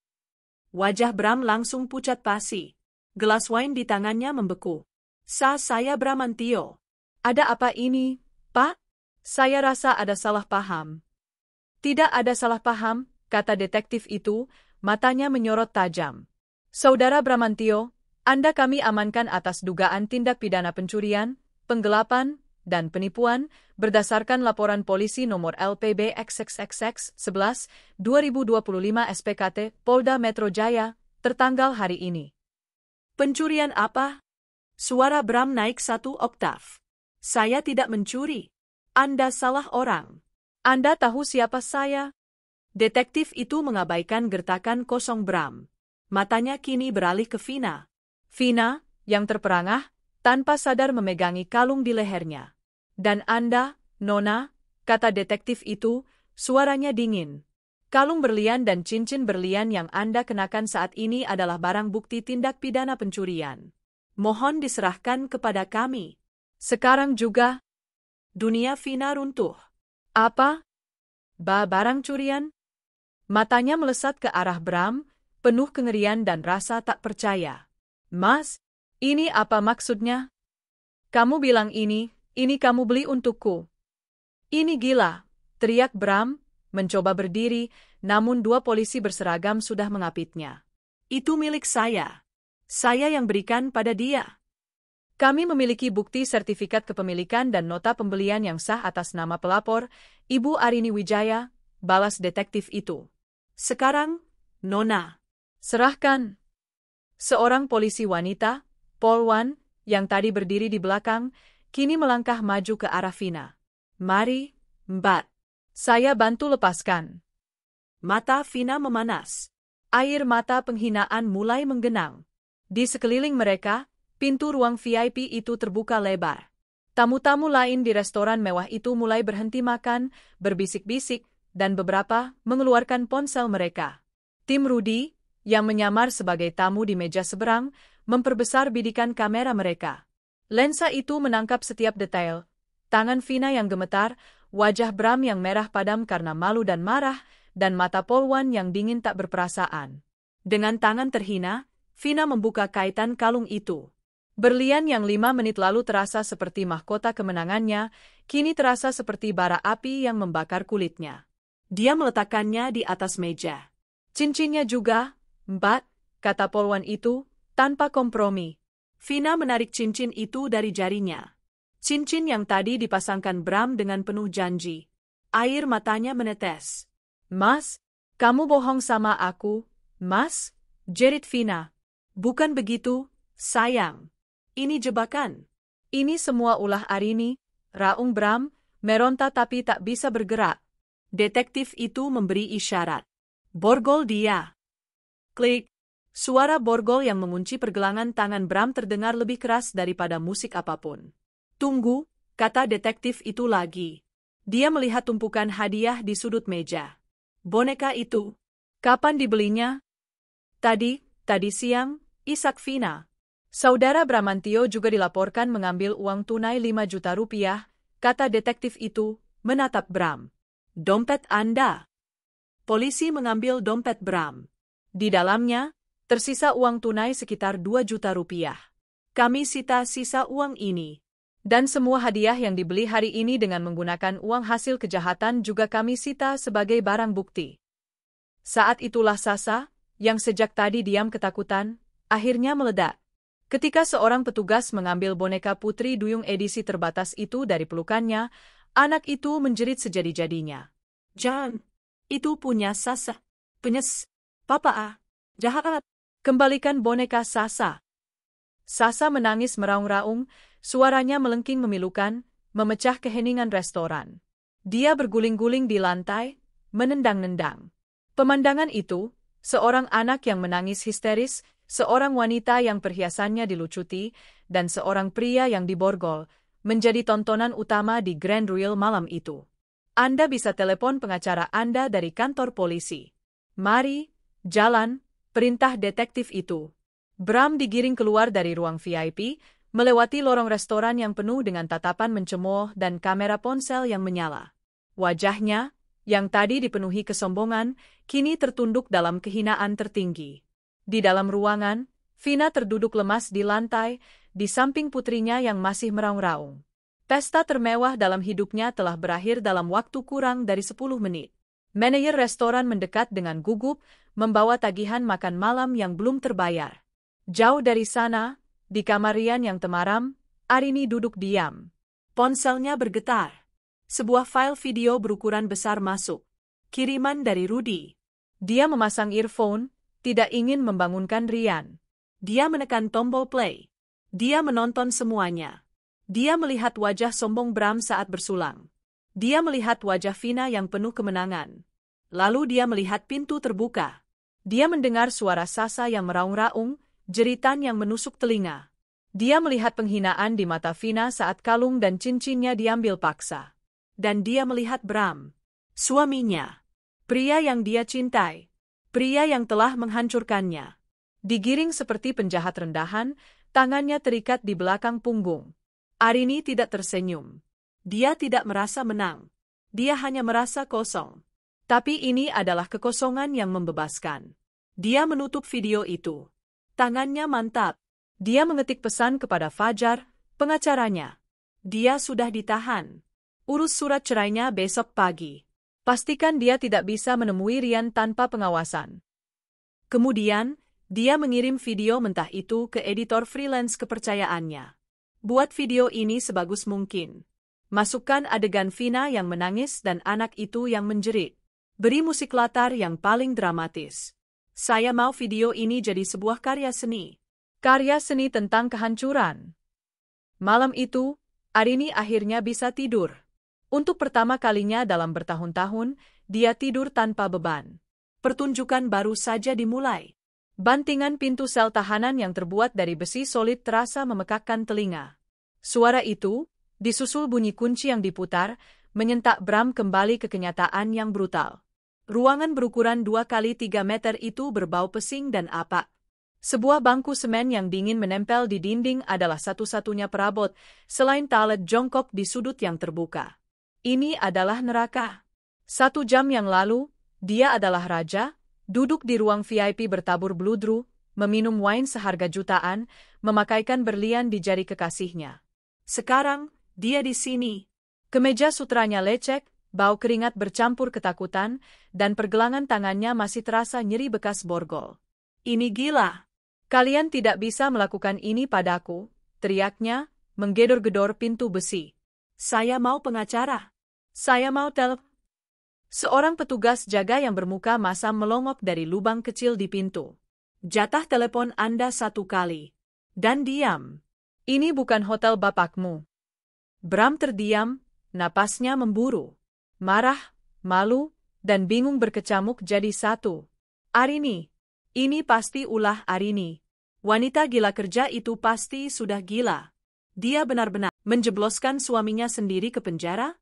Wajah Bram langsung pucat pasi. Gelas wine di tangannya membeku. Saya Bramantio. Ada apa ini, Pak? Saya rasa ada salah paham. Tidak ada salah paham, kata detektif itu, matanya menyorot tajam. Saudara Bramantio, Anda kami amankan atas dugaan tindak pidana pencurian, penggelapan, dan penipuan, berdasarkan laporan polisi nomor LPB XXXX 11 2025 SPKT Polda Metro Jaya, tertanggal hari ini. Pencurian apa? Suara Bram naik 1 oktav. Saya tidak mencuri. Anda salah orang. Anda tahu siapa saya? Detektif itu mengabaikan gertakan kosong Bram. Matanya kini beralih ke Vina. Vina, yang terperangah, tanpa sadar memegangi kalung di lehernya. Dan Anda, Nona, kata detektif itu, suaranya dingin. Kalung berlian dan cincin berlian yang Anda kenakan saat ini adalah barang bukti tindak pidana pencurian. Mohon diserahkan kepada kami. Sekarang juga. Dunia Vina runtuh. Apa? Barang curian? Matanya melesat ke arah Bram, penuh kengerian dan rasa tak percaya. Mas, ini apa maksudnya? Kamu bilang ini kamu beli untukku. Ini gila, teriak Bram, mencoba berdiri, namun 2 polisi berseragam sudah mengapitnya. Itu milik saya. Saya yang berikan pada dia. Kami memiliki bukti sertifikat kepemilikan dan nota pembelian yang sah atas nama pelapor, Ibu Arini Wijaya, balas detektif itu. Sekarang, Nona, serahkan. Seorang polisi wanita, Polwan, yang tadi berdiri di belakang, kini melangkah maju ke arah Vina. Mari, Mbak. Saya bantu lepaskan. Mata Vina memanas. Air mata penghinaan mulai menggenang. Di sekeliling mereka, pintu ruang VIP itu terbuka lebar. Tamu-tamu lain di restoran mewah itu mulai berhenti makan, berbisik-bisik, dan beberapa mengeluarkan ponsel mereka. Tim Rudy, yang menyamar sebagai tamu di meja seberang, memperbesar bidikan kamera mereka. Lensa itu menangkap setiap detail. Tangan Vina yang gemetar, wajah Bram yang merah padam karena malu dan marah, dan mata Polwan yang dingin tak berperasaan. Dengan tangan terhina, Vina membuka kaitan kalung itu. Berlian yang 5 menit lalu terasa seperti mahkota kemenangannya, kini terasa seperti bara api yang membakar kulitnya. Dia meletakkannya di atas meja. Cincinnya juga, Mbak, kata Polwan itu, tanpa kompromi. Vina menarik cincin itu dari jarinya. Cincin yang tadi dipasangkan Bram dengan penuh janji. Air matanya menetes. Mas, kamu bohong sama aku, Mas? jerit Vina. Bukan begitu, sayang. Ini jebakan. Ini semua ulah Arini, raung Bram, meronta tapi tak bisa bergerak. Detektif itu memberi isyarat. Borgol dia. Klik. Suara borgol yang mengunci pergelangan tangan Bram terdengar lebih keras daripada musik apapun. Tunggu, kata detektif itu lagi. Dia melihat tumpukan hadiah di sudut meja. Boneka itu. Kapan dibelinya? Tadi siang, isak Vina. Saudara Bramantio juga dilaporkan mengambil uang tunai 5 juta rupiah, kata detektif itu, menatap Bram. Dompet Anda. Polisi mengambil dompet Bram. Di dalamnya, tersisa uang tunai sekitar 2 juta rupiah. Kami sita sisa uang ini. Dan semua hadiah yang dibeli hari ini dengan menggunakan uang hasil kejahatan juga kami sita sebagai barang bukti. Saat itulah Sasa, yang sejak tadi diam ketakutan, akhirnya meledak. Ketika seorang petugas mengambil boneka Putri Duyung edisi terbatas itu dari pelukannya, anak itu menjerit sejadi-jadinya. Jangan, itu punya Sasa. Papa, jahat. Kembalikan boneka Sasa. Sasa menangis meraung-raung, suaranya melengking memilukan, memecah keheningan restoran. Dia berguling-guling di lantai, menendang-nendang. Pemandangan itu, seorang anak yang menangis histeris, seorang wanita yang perhiasannya dilucuti, dan seorang pria yang diborgol, menjadi tontonan utama di Grand Ruil malam itu. Anda bisa telepon pengacara Anda dari kantor polisi. Mari, jalan, perintah detektif itu. Bram digiring keluar dari ruang VIP, melewati lorong restoran yang penuh dengan tatapan mencemooh dan kamera ponsel yang menyala. Wajahnya, yang tadi dipenuhi kesombongan, kini tertunduk dalam kehinaan tertinggi. Di dalam ruangan, Vina terduduk lemas di lantai, di samping putrinya yang masih meraung-raung. Pesta termewah dalam hidupnya telah berakhir dalam waktu kurang dari 10 menit. Manajer restoran mendekat dengan gugup, membawa tagihan makan malam yang belum terbayar. Jauh dari sana, di kamar Rian yang temaram, Arini duduk diam. Ponselnya bergetar. Sebuah file video berukuran besar masuk. Kiriman dari Rudy. Dia memasang earphone, tidak ingin membangunkan Rian. Dia menekan tombol play. Dia menonton semuanya. Dia melihat wajah sombong Bram saat bersulang. Dia melihat wajah Vina yang penuh kemenangan. Lalu dia melihat pintu terbuka. Dia mendengar suara Sasa yang meraung-raung, jeritan yang menusuk telinga. Dia melihat penghinaan di mata Vina saat kalung dan cincinnya diambil paksa. Dan dia melihat Bram, suaminya, pria yang dia cintai. Pria yang telah menghancurkannya. Digiring seperti penjahat rendahan, tangannya terikat di belakang punggung. Arini tidak tersenyum. Dia tidak merasa menang. Dia hanya merasa kosong. Tapi ini adalah kekosongan yang membebaskan. Dia menutup video itu. Tangannya mantap. Dia mengetik pesan kepada Fajar, pengacaranya. Dia sudah ditahan. Urus surat cerainya besok pagi. Pastikan dia tidak bisa menemui Rian tanpa pengawasan. Kemudian, dia mengirim video mentah itu ke editor freelance kepercayaannya. Buat video ini sebagus mungkin. Masukkan adegan Vina yang menangis dan anak itu yang menjerit. Beri musik latar yang paling dramatis. Saya mau video ini jadi sebuah karya seni. Karya seni tentang kehancuran. Malam itu, Arini akhirnya bisa tidur. Untuk pertama kalinya dalam bertahun-tahun, dia tidur tanpa beban. Pertunjukan baru saja dimulai. Bantingan pintu sel tahanan yang terbuat dari besi solid terasa memekakkan telinga. Suara itu, disusul bunyi kunci yang diputar, menyentak Bram kembali ke kenyataan yang brutal. Ruangan berukuran 2 kali 3 meter itu berbau pesing dan apak. Sebuah bangku semen yang dingin menempel di dinding adalah satu-satunya perabot, selain talet jongkok di sudut yang terbuka. Ini adalah neraka. 1 jam yang lalu, dia adalah raja, duduk di ruang VIP bertabur bludru, meminum wine seharga jutaan, memakaikan berlian di jari kekasihnya. Sekarang, dia di sini. Kemeja sutranya lecek, bau keringat bercampur ketakutan, dan pergelangan tangannya masih terasa nyeri bekas borgol. Ini gila. Kalian tidak bisa melakukan ini padaku, teriaknya, menggedor-gedor pintu besi. Saya mau pengacara. Saya mau Seorang petugas jaga yang bermuka masam melongok dari lubang kecil di pintu. Jatah telepon Anda 1 kali. Dan diam. Ini bukan hotel bapakmu. Bram terdiam, napasnya memburu. Marah, malu, dan bingung berkecamuk jadi satu. Arini. Ini pasti ulah Arini. Wanita gila kerja itu pasti sudah gila. Dia benar-benar menjebloskan suaminya sendiri ke penjara?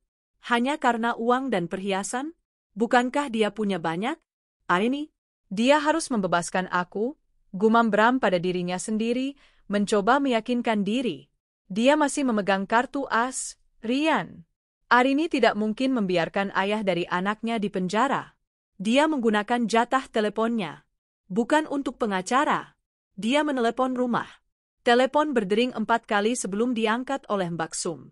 Hanya karena uang dan perhiasan? Bukankah dia punya banyak? Arini, dia harus membebaskan aku, gumam Bram pada dirinya sendiri, mencoba meyakinkan diri. Dia masih memegang kartu as, Rian. Arini tidak mungkin membiarkan ayah dari anaknya di penjara. Dia menggunakan jatah teleponnya. Bukan untuk pengacara. Dia menelepon rumah. Telepon berdering 4 kali sebelum diangkat oleh Mbak Sum.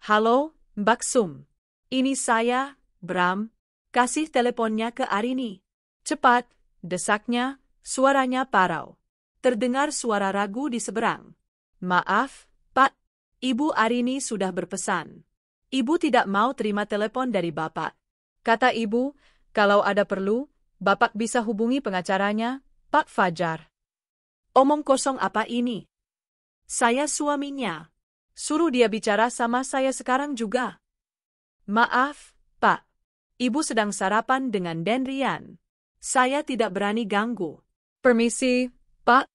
Halo, Mbak Sum. Ini saya, Bram. Kasih teleponnya ke Arini. Cepat, desaknya, suaranya parau. Terdengar suara ragu di seberang. Maaf, Pak. Ibu Arini sudah berpesan. Ibu tidak mau terima telepon dari Bapak. Kata Ibu, kalau ada perlu, Bapak bisa hubungi pengacaranya, Pak Fajar. Omong kosong apa ini? Saya suaminya. Suruh dia bicara sama saya sekarang juga. Maaf, Pak. Ibu sedang sarapan dengan Den Rian. Saya tidak berani ganggu. Permisi, Pak.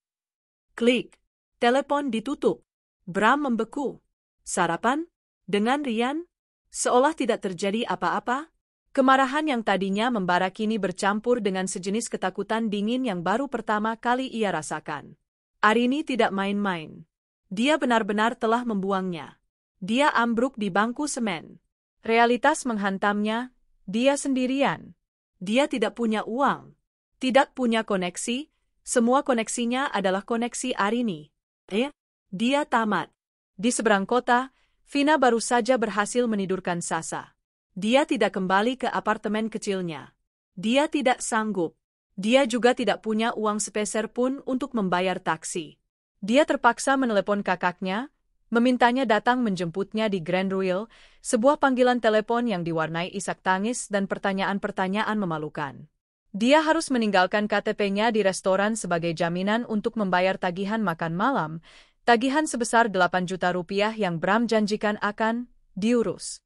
Klik. Telepon ditutup. Bram membeku. Sarapan? Dengan Rian? Seolah tidak terjadi apa-apa. Kemarahan yang tadinya membara kini bercampur dengan sejenis ketakutan dingin yang baru pertama kali ia rasakan. Arini tidak main-main. Dia benar-benar telah membuangnya. Dia ambruk di bangku semen. Realitas menghantamnya, dia sendirian. Dia tidak punya uang. Tidak punya koneksi, semua koneksinya adalah koneksi Arini. Dia tamat. Di seberang kota, Vina baru saja berhasil menidurkan Sasa. Dia tidak kembali ke apartemen kecilnya. Dia tidak sanggup. Dia juga tidak punya uang sepeser pun untuk membayar taksi. Dia terpaksa menelepon kakaknya, memintanya datang menjemputnya di Grand Ruil, sebuah panggilan telepon yang diwarnai isak tangis dan pertanyaan-pertanyaan memalukan. Dia harus meninggalkan KTP-nya di restoran sebagai jaminan untuk membayar tagihan makan malam, tagihan sebesar 8 juta rupiah yang Bram janjikan akan diurus.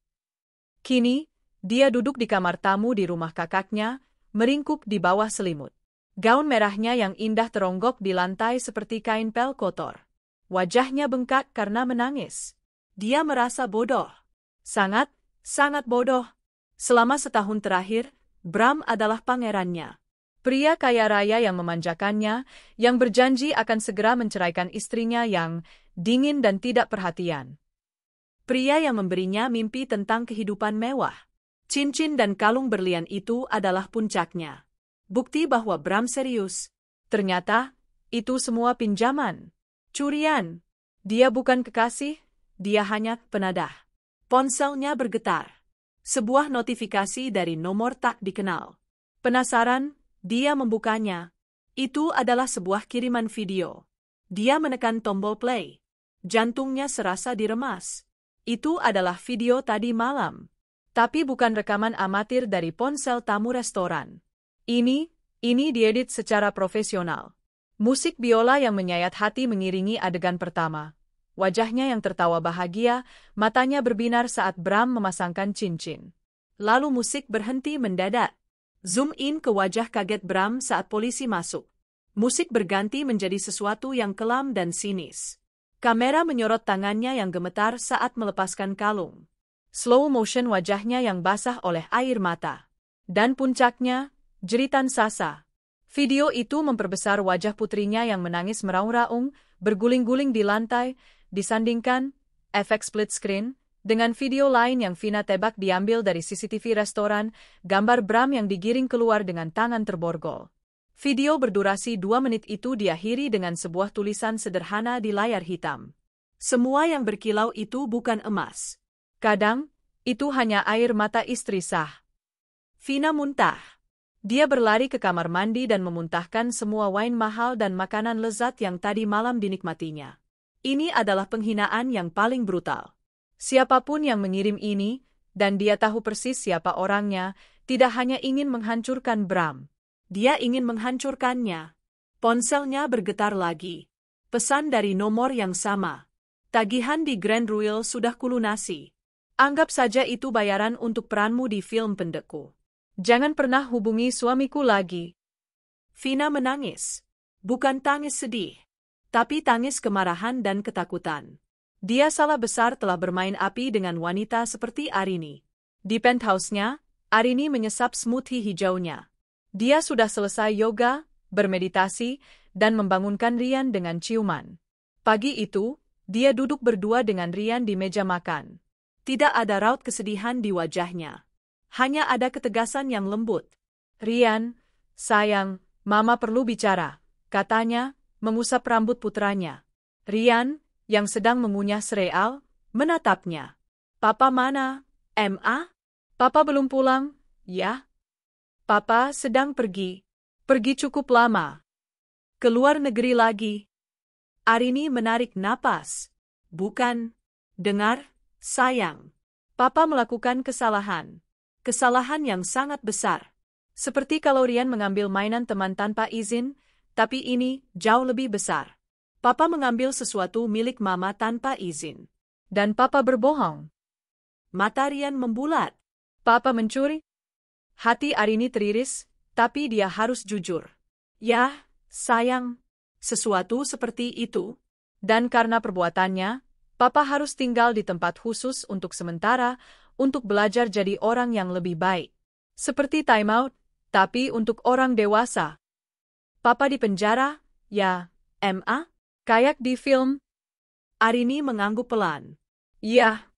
Kini, dia duduk di kamar tamu di rumah kakaknya, meringkuk di bawah selimut. Gaun merahnya yang indah teronggok di lantai seperti kain pel kotor. Wajahnya bengkak karena menangis. Dia merasa bodoh. Sangat, sangat bodoh. Selama setahun terakhir, Bram adalah pangerannya. Pria kaya raya yang memanjakannya, yang berjanji akan segera menceraikan istrinya yang dingin dan tidak perhatian. Pria yang memberinya mimpi tentang kehidupan mewah. Cincin dan kalung berlian itu adalah puncaknya. Bukti bahwa Bram serius. Ternyata, itu semua pinjaman. Curian. Dia bukan kekasih, dia hanya penadah. Ponselnya bergetar. Sebuah notifikasi dari nomor tak dikenal. Penasaran, dia membukanya. Itu adalah sebuah kiriman video. Dia menekan tombol play. Jantungnya serasa diremas. Itu adalah video tadi malam. Tapi bukan rekaman amatir dari ponsel tamu restoran. Ini diedit secara profesional. Musik biola yang menyayat hati mengiringi adegan pertama. Wajahnya yang tertawa bahagia, matanya berbinar saat Bram memasangkan cincin. Lalu musik berhenti mendadak. Zoom in ke wajah kaget Bram saat polisi masuk. Musik berganti menjadi sesuatu yang kelam dan sinis. Kamera menyorot tangannya yang gemetar saat melepaskan kalung. Slow motion wajahnya yang basah oleh air mata. Dan puncaknya, jeritan Sasa. Video itu memperbesar wajah putrinya yang menangis meraung-raung, berguling-guling di lantai, disandingkan, efek split screen, dengan video lain yang Vina tebak diambil dari CCTV restoran, gambar Bram yang digiring keluar dengan tangan terborgol. Video berdurasi 2 menit itu diakhiri dengan sebuah tulisan sederhana di layar hitam. Semua yang berkilau itu bukan emas. Kadang, itu hanya air mata istri sah. Vina muntah. Dia berlari ke kamar mandi dan memuntahkan semua wine mahal dan makanan lezat yang tadi malam dinikmatinya. Ini adalah penghinaan yang paling brutal. Siapapun yang mengirim ini, dan dia tahu persis siapa orangnya, tidak hanya ingin menghancurkan Bram. Dia ingin menghancurkannya. Ponselnya bergetar lagi. Pesan dari nomor yang sama. Tagihan di Grand Ruil sudah kulunasi. Anggap saja itu bayaran untuk peranmu di film pendekku. Jangan pernah hubungi suamiku lagi. Vina menangis. Bukan tangis sedih, tapi tangis kemarahan dan ketakutan. Dia salah besar telah bermain api dengan wanita seperti Arini. Di penthouse-nya, Arini menyesap smoothie hijaunya. Dia sudah selesai yoga, bermeditasi, dan membangunkan Rian dengan ciuman. Pagi itu, dia duduk berdua dengan Rian di meja makan. Tidak ada raut kesedihan di wajahnya. Hanya ada ketegasan yang lembut. Rian, sayang, Mama perlu bicara, katanya, mengusap rambut putranya. Rian, yang sedang mengunyah sereal, menatapnya. Papa mana, Ma? Papa belum pulang, ya? Papa sedang pergi. Pergi cukup lama. Keluar negeri lagi. Arini menarik napas. Bukan. Dengar, sayang. Papa melakukan kesalahan. Kesalahan yang sangat besar. Seperti kalau Rian mengambil mainan teman tanpa izin, tapi ini jauh lebih besar. Papa mengambil sesuatu milik Mama tanpa izin. Dan Papa berbohong. Mata Rian membulat. Papa mencuri? Hati Arini teriris, tapi dia harus jujur. Ya, sayang. Sesuatu seperti itu. Dan karena perbuatannya, Papa harus tinggal di tempat khusus untuk sementara, untuk belajar jadi orang yang lebih baik. Seperti time out, tapi untuk orang dewasa. Papa di penjara, ya, Ma? kayak di film. Arini mengangguk pelan. Ya.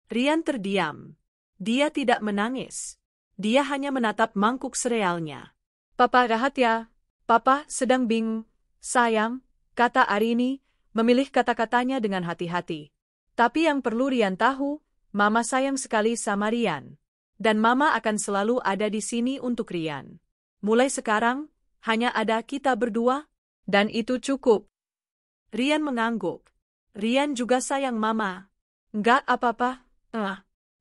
Rian terdiam. Dia tidak menangis. Dia hanya menatap mangkuk serealnya. Papa rahat ya. Papa sedang bingung. Sayang, kata Arini, memilih kata-katanya dengan hati-hati. Tapi yang perlu Rian tahu, Mama sayang sekali sama Rian. Dan Mama akan selalu ada di sini untuk Rian. Mulai sekarang, hanya ada kita berdua, dan itu cukup. Rian mengangguk. Rian juga sayang Mama. Nggak apa-apa.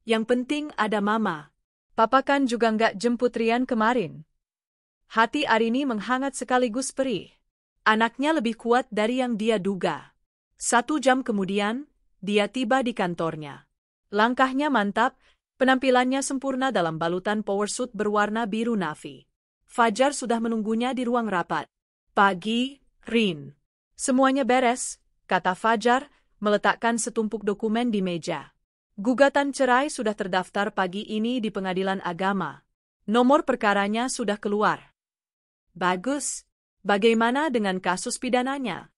Yang penting ada Mama. Papa kan juga nggak jemput Rian kemarin. Hati Arini menghangat sekaligus perih. Anaknya lebih kuat dari yang dia duga. 1 jam kemudian, dia tiba di kantornya. Langkahnya mantap, penampilannya sempurna dalam balutan powersuit berwarna biru navy. Fajar sudah menunggunya di ruang rapat. Pagi, Rin. Semuanya beres, kata Fajar, meletakkan setumpuk dokumen di meja. Gugatan cerai sudah terdaftar pagi ini di Pengadilan Agama. Nomor perkaranya sudah keluar. Bagus. Bagaimana dengan kasus pidananya?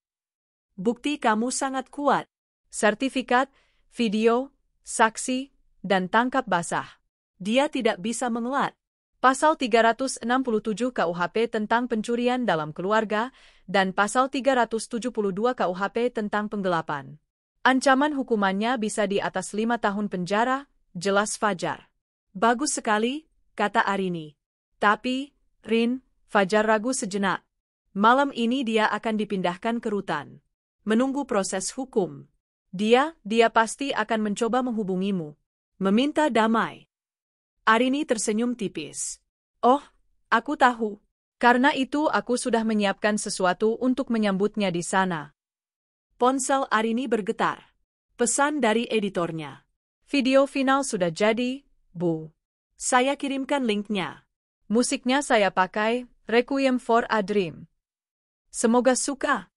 Bukti kamu sangat kuat. Sertifikat, video, saksi, dan tangkap basah. Dia tidak bisa mengelak. Pasal 367 KUHP tentang pencurian dalam keluarga, dan Pasal 372 KUHP tentang penggelapan. Ancaman hukumannya bisa di atas 5 tahun penjara, jelas Fajar. Bagus sekali, kata Arini. Tapi, Rin, Fajar ragu sejenak. Malam ini dia akan dipindahkan ke rutan. Menunggu proses hukum. Dia pasti akan mencoba menghubungimu. Meminta damai. Arini tersenyum tipis. Oh, aku tahu. Karena itu aku sudah menyiapkan sesuatu untuk menyambutnya di sana. Ponsel Arini bergetar. Pesan dari editornya. Video final sudah jadi, Bu. Saya kirimkan linknya. Musiknya saya pakai, Requiem for a Dream. Semoga suka.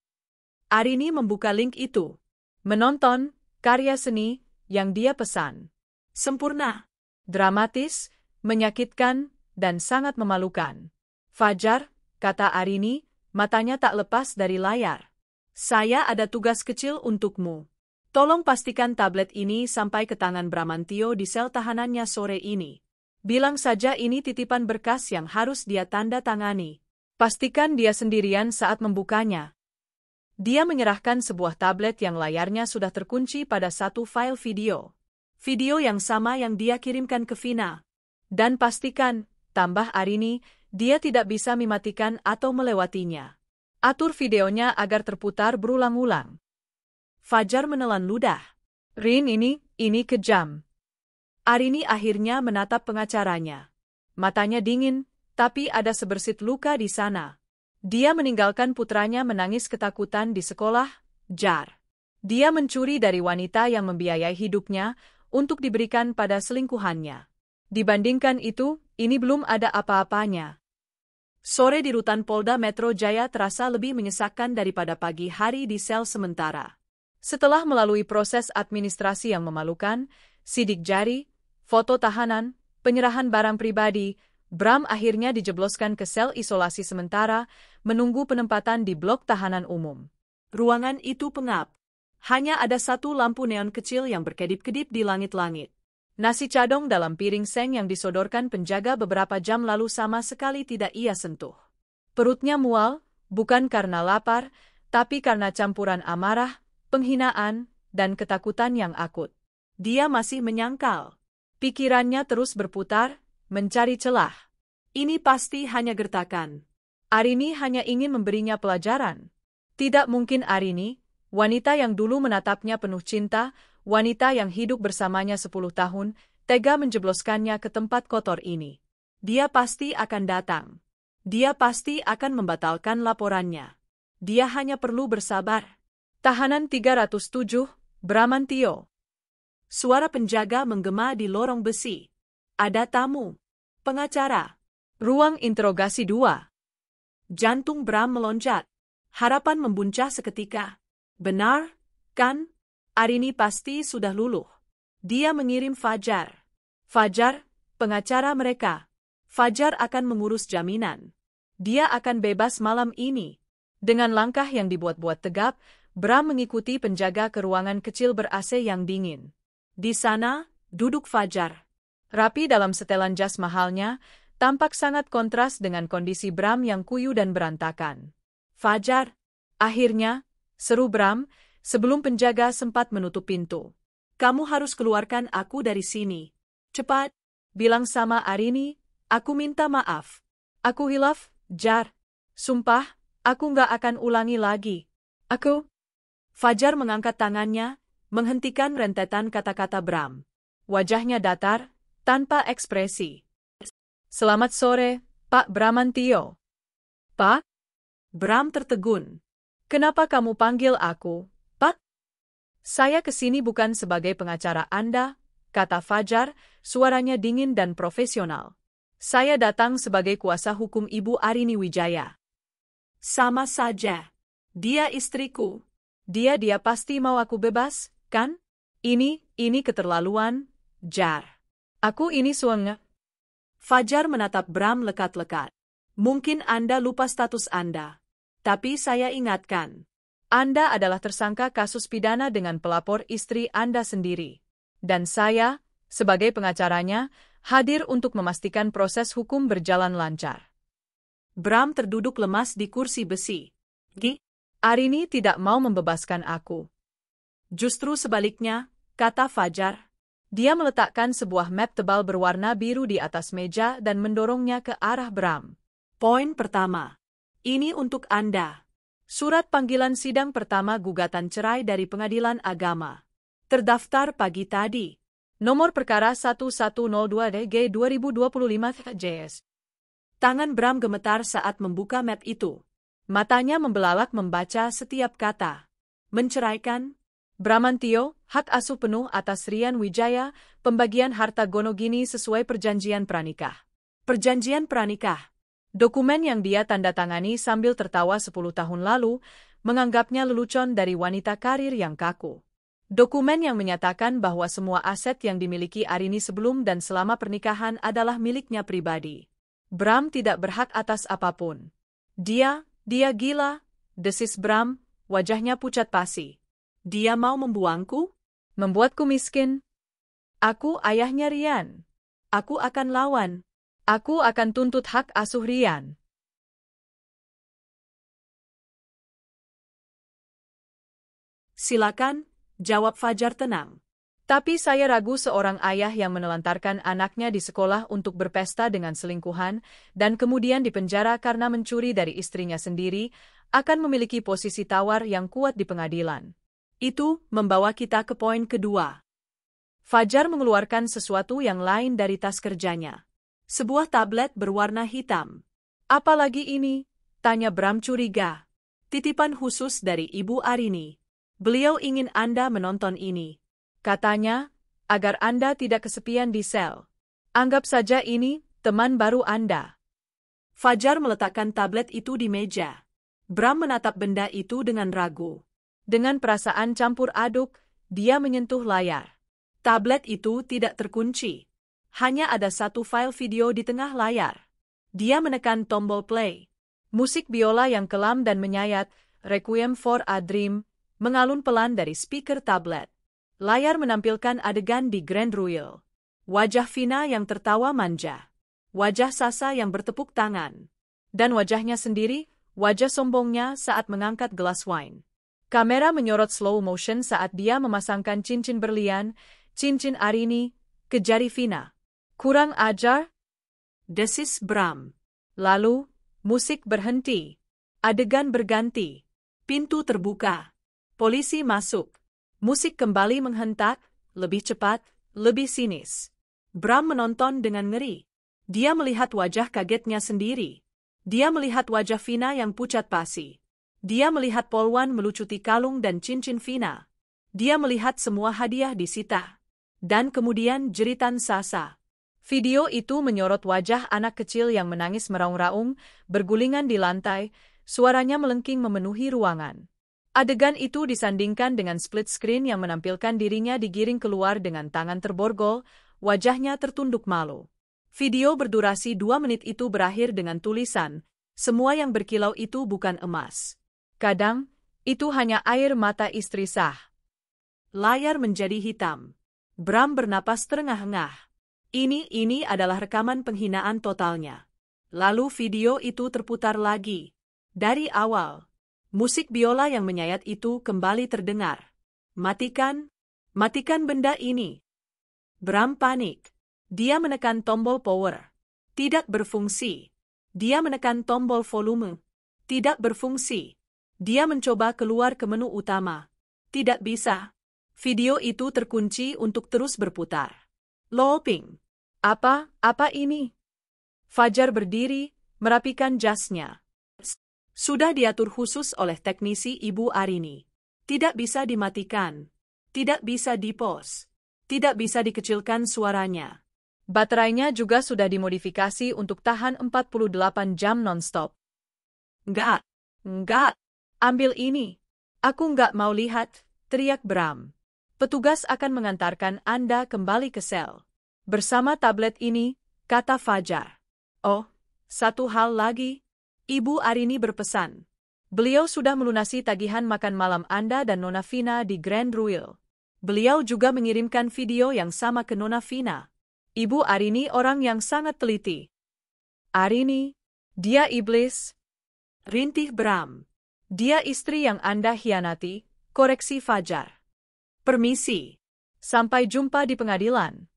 Arini membuka link itu. Menonton karya seni yang dia pesan. Sempurna. Dramatis, menyakitkan, dan sangat memalukan. Fajar, kata Arini, matanya tak lepas dari layar. Saya ada tugas kecil untukmu. Tolong pastikan tablet ini sampai ke tangan Bramantio di sel tahanannya sore ini. Bilang saja ini titipan berkas yang harus dia tanda tangani. Pastikan dia sendirian saat membukanya. Dia menyerahkan sebuah tablet yang layarnya sudah terkunci pada satu file video. Video yang sama yang dia kirimkan ke Vina. Dan pastikan, tambah Arini, dia tidak bisa mematikan atau melewatinya. Atur videonya agar terputar berulang-ulang. Fajar menelan ludah. Rin ini kejam. Arini akhirnya menatap pengacaranya. Matanya dingin, tapi ada sebersit luka di sana. Dia meninggalkan putranya menangis ketakutan di sekolah, Jar. Dia mencuri dari wanita yang membiayai hidupnya untuk diberikan pada selingkuhannya. Dibandingkan itu, ini belum ada apa-apanya. Sore di rutan Polda Metro Jaya terasa lebih menyesakan daripada pagi hari di sel sementara. Setelah melalui proses administrasi yang memalukan, sidik jari, foto tahanan, penyerahan barang pribadi, Bram akhirnya dijebloskan ke sel isolasi sementara, menunggu penempatan di blok tahanan umum. Ruangan itu pengap. Hanya ada satu lampu neon kecil yang berkedip-kedip di langit-langit. Nasi cadong dalam piring seng yang disodorkan penjaga beberapa jam lalu sama sekali tidak ia sentuh. Perutnya mual, bukan karena lapar, tapi karena campuran amarah, penghinaan, dan ketakutan yang akut. Dia masih menyangkal. Pikirannya terus berputar, mencari celah. Ini pasti hanya gertakan. Arini hanya ingin memberinya pelajaran. Tidak mungkin Arini, wanita yang dulu menatapnya penuh cinta, wanita yang hidup bersamanya 10 tahun, tega menjebloskannya ke tempat kotor ini. Dia pasti akan datang. Dia pasti akan membatalkan laporannya. Dia hanya perlu bersabar. Tahanan 307, Bramantio. Suara penjaga menggema di lorong besi. Ada tamu. Pengacara. Ruang interogasi 2. Jantung Bram melonjak. Harapan membuncah seketika. Benar, kan? Arini pasti sudah luluh. Dia mengirim Fajar. Fajar, pengacara mereka. Fajar akan mengurus jaminan. Dia akan bebas malam ini. Dengan langkah yang dibuat-buat tegap, Bram mengikuti penjaga ke ruangan kecil ber-AC yang dingin. Di sana, duduk Fajar. Rapi dalam setelan jas mahalnya, tampak sangat kontras dengan kondisi Bram yang kuyu dan berantakan. Fajar. Akhirnya, seru Bram, sebelum penjaga sempat menutup pintu. Kamu harus keluarkan aku dari sini. Cepat. Bilang sama Arini, aku minta maaf. Aku hilaf, Jar. Sumpah, aku nggak akan ulangi lagi. Aku. Fajar mengangkat tangannya, menghentikan rentetan kata-kata Bram. Wajahnya datar, tanpa ekspresi. Selamat sore, Pak Bramantio. Pak? Bram tertegun. Kenapa kamu panggil aku, Pak? Saya kesini bukan sebagai pengacara Anda, kata Fajar, suaranya dingin dan profesional. Saya datang sebagai kuasa hukum Ibu Arini Wijaya. Sama saja. Dia istriku. Dia pasti mau aku bebas, kan? Ini keterlaluan, Jar. Aku ini suaminya. Fajar menatap Bram lekat-lekat. Mungkin Anda lupa status Anda. Tapi saya ingatkan. Anda adalah tersangka kasus pidana dengan pelapor istri Anda sendiri. Dan saya, sebagai pengacaranya, hadir untuk memastikan proses hukum berjalan lancar. Bram terduduk lemas di kursi besi. Arini tidak mau membebaskan aku. Justru sebaliknya, kata Fajar. Dia meletakkan sebuah map tebal berwarna biru di atas meja dan mendorongnya ke arah Bram. Poin pertama. Ini untuk Anda. Surat panggilan sidang pertama gugatan cerai dari Pengadilan Agama. Terdaftar pagi tadi. Nomor perkara 1102-DG 2025 JS. Tangan Bram gemetar saat membuka map itu. Matanya membelalak membaca setiap kata. Menceraikan? Bramantio, hak asuh penuh atas Rian Wijaya, pembagian harta Gonogini sesuai perjanjian pranikah. Perjanjian pranikah. Dokumen yang dia tanda tangani sambil tertawa 10 tahun lalu, menganggapnya lelucon dari wanita karir yang kaku. Dokumen yang menyatakan bahwa semua aset yang dimiliki Arini sebelum dan selama pernikahan adalah miliknya pribadi. Bram tidak berhak atas apapun. Dia gila, desis Bram, wajahnya pucat pasi. Dia mau membuangku? Membuatku miskin? Aku ayahnya Rian. Aku akan lawan. Aku akan tuntut hak asuh Rian. Silakan, jawab Fajar tenang. Tapi saya ragu seorang ayah yang menelantarkan anaknya di sekolah untuk berpesta dengan selingkuhan dan kemudian dipenjara karena mencuri dari istrinya sendiri, akan memiliki posisi tawar yang kuat di pengadilan. Itu membawa kita ke poin kedua. Fajar mengeluarkan sesuatu yang lain dari tas kerjanya. Sebuah tablet berwarna hitam. Apalagi ini? Tanya Bram curiga. Titipan khusus dari Ibu Arini. Beliau ingin Anda menonton ini. Katanya, agar Anda tidak kesepian di sel. Anggap saja ini teman baru Anda. Fajar meletakkan tablet itu di meja. Bram menatap benda itu dengan ragu. Dengan perasaan campur aduk, dia menyentuh layar. Tablet itu tidak terkunci. Hanya ada satu file video di tengah layar. Dia menekan tombol play. Musik biola yang kelam dan menyayat, Requiem for a Dream, mengalun pelan dari speaker tablet. Layar menampilkan adegan di Grand Royal. Wajah Vina yang tertawa manja. Wajah Sasa yang bertepuk tangan. Dan wajahnya sendiri, wajah sombongnya saat mengangkat gelas wine. Kamera menyorot slow motion saat dia memasangkan cincin berlian, cincin Arini, ke jari Vina. Kurang ajar? Desis Bram. Lalu, musik berhenti. Adegan berganti. Pintu terbuka. Polisi masuk. Musik kembali menghentak, lebih cepat, lebih sinis. Bram menonton dengan ngeri. Dia melihat wajah kagetnya sendiri. Dia melihat wajah Vina yang pucat pasi. Dia melihat Polwan melucuti kalung dan cincin Vina. Dia melihat semua hadiah disita. Dan kemudian jeritan Sasa. Video itu menyorot wajah anak kecil yang menangis meraung-raung, bergulingan di lantai, suaranya melengking memenuhi ruangan. Adegan itu disandingkan dengan split screen yang menampilkan dirinya digiring keluar dengan tangan terborgol, wajahnya tertunduk malu. Video berdurasi 2 menit itu berakhir dengan tulisan, "Semua yang berkilau itu bukan emas. Kadang, itu hanya air mata istri sah." Layar menjadi hitam. Bram bernapas terengah-engah. Ini adalah rekaman penghinaan totalnya. Lalu video itu terputar lagi. Dari awal, musik biola yang menyayat itu kembali terdengar. Matikan benda ini. Bram panik. Dia menekan tombol power. Tidak berfungsi. Dia menekan tombol volume. Tidak berfungsi. Dia mencoba keluar ke menu utama. Tidak bisa. Video itu terkunci untuk terus berputar. Looping. Apa ini? Fajar berdiri, merapikan jasnya. Sudah diatur khusus oleh teknisi Ibu Arini. Tidak bisa dimatikan. Tidak bisa di-pause. Tidak bisa dikecilkan suaranya. Baterainya juga sudah dimodifikasi untuk tahan 48 jam non-stop. Enggak. Ambil ini. Aku nggak mau lihat, teriak Bram. Petugas akan mengantarkan Anda kembali ke sel. Bersama tablet ini, kata Fajar. Oh, satu hal lagi. Ibu Arini berpesan. Beliau sudah melunasi tagihan makan malam Anda dan Nona Vina di Grand Royal. Beliau juga mengirimkan video yang sama ke Nona Vina. Ibu Arini orang yang sangat teliti. Arini, dia iblis. Rintih Bram. Dia istri yang Anda hianati, koreksi Fajar. Permisi. Sampai jumpa di pengadilan.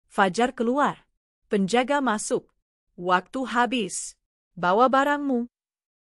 Fajar keluar. Penjaga masuk. Waktu habis. Bawa barangmu.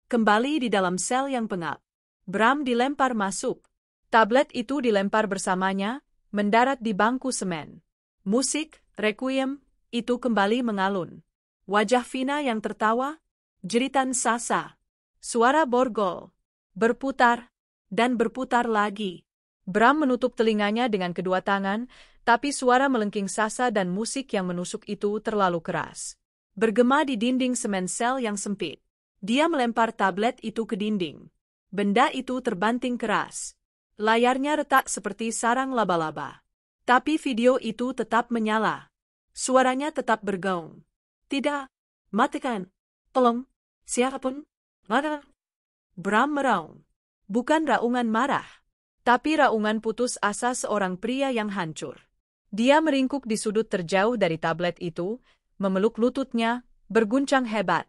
Kembali di dalam sel yang pengap. Bram dilempar masuk. Tablet itu dilempar bersamanya, mendarat di bangku semen. Musik, Requiem, itu kembali mengalun. Wajah Vina yang tertawa, jeritan Sasa. Suara borgol. Berputar, dan berputar lagi. Bram menutup telinganya dengan kedua tangan, tapi suara melengking Sasa dan musik yang menusuk itu terlalu keras. Bergema di dinding semen sel yang sempit. Dia melempar tablet itu ke dinding. Benda itu terbanting keras. Layarnya retak seperti sarang laba-laba. Tapi video itu tetap menyala. Suaranya tetap bergaung. Tidak, matikan. Tolong, siapapun. Bram meraung. Bukan raungan marah, tapi raungan putus asa seorang pria yang hancur. Dia meringkuk di sudut terjauh dari tablet itu, memeluk lututnya, berguncang hebat.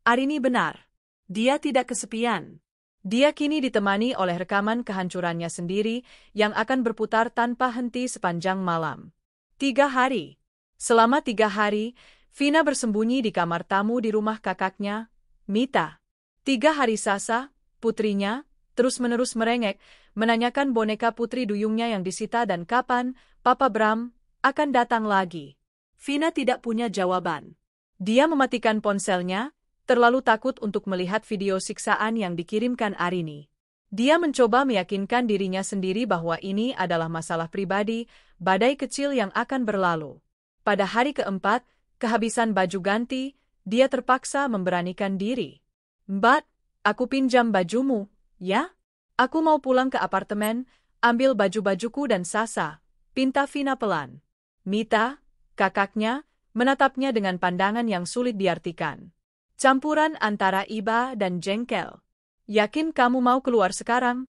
Arini benar. Dia tidak kesepian. Dia kini ditemani oleh rekaman kehancurannya sendiri yang akan berputar tanpa henti sepanjang malam. 3 hari. Selama 3 hari, Vina bersembunyi di kamar tamu di rumah kakaknya, Mita. 3 hari Sasa, putrinya, terus-menerus merengek, menanyakan boneka putri duyungnya yang disita dan kapan Papa Bram akan datang lagi. Vina tidak punya jawaban. Dia mematikan ponselnya, terlalu takut untuk melihat video siksaan yang dikirimkan Arini. Dia mencoba meyakinkan dirinya sendiri bahwa ini adalah masalah pribadi, badai kecil yang akan berlalu. Pada hari keempat, kehabisan baju ganti, dia terpaksa memberanikan diri. "Mbak, aku pinjam bajumu, ya? Aku mau pulang ke apartemen, ambil baju-bajuku dan Sasa," pinta Vina pelan. Mita, kakaknya, menatapnya dengan pandangan yang sulit diartikan. Campuran antara iba dan jengkel. "Yakin kamu mau keluar sekarang?"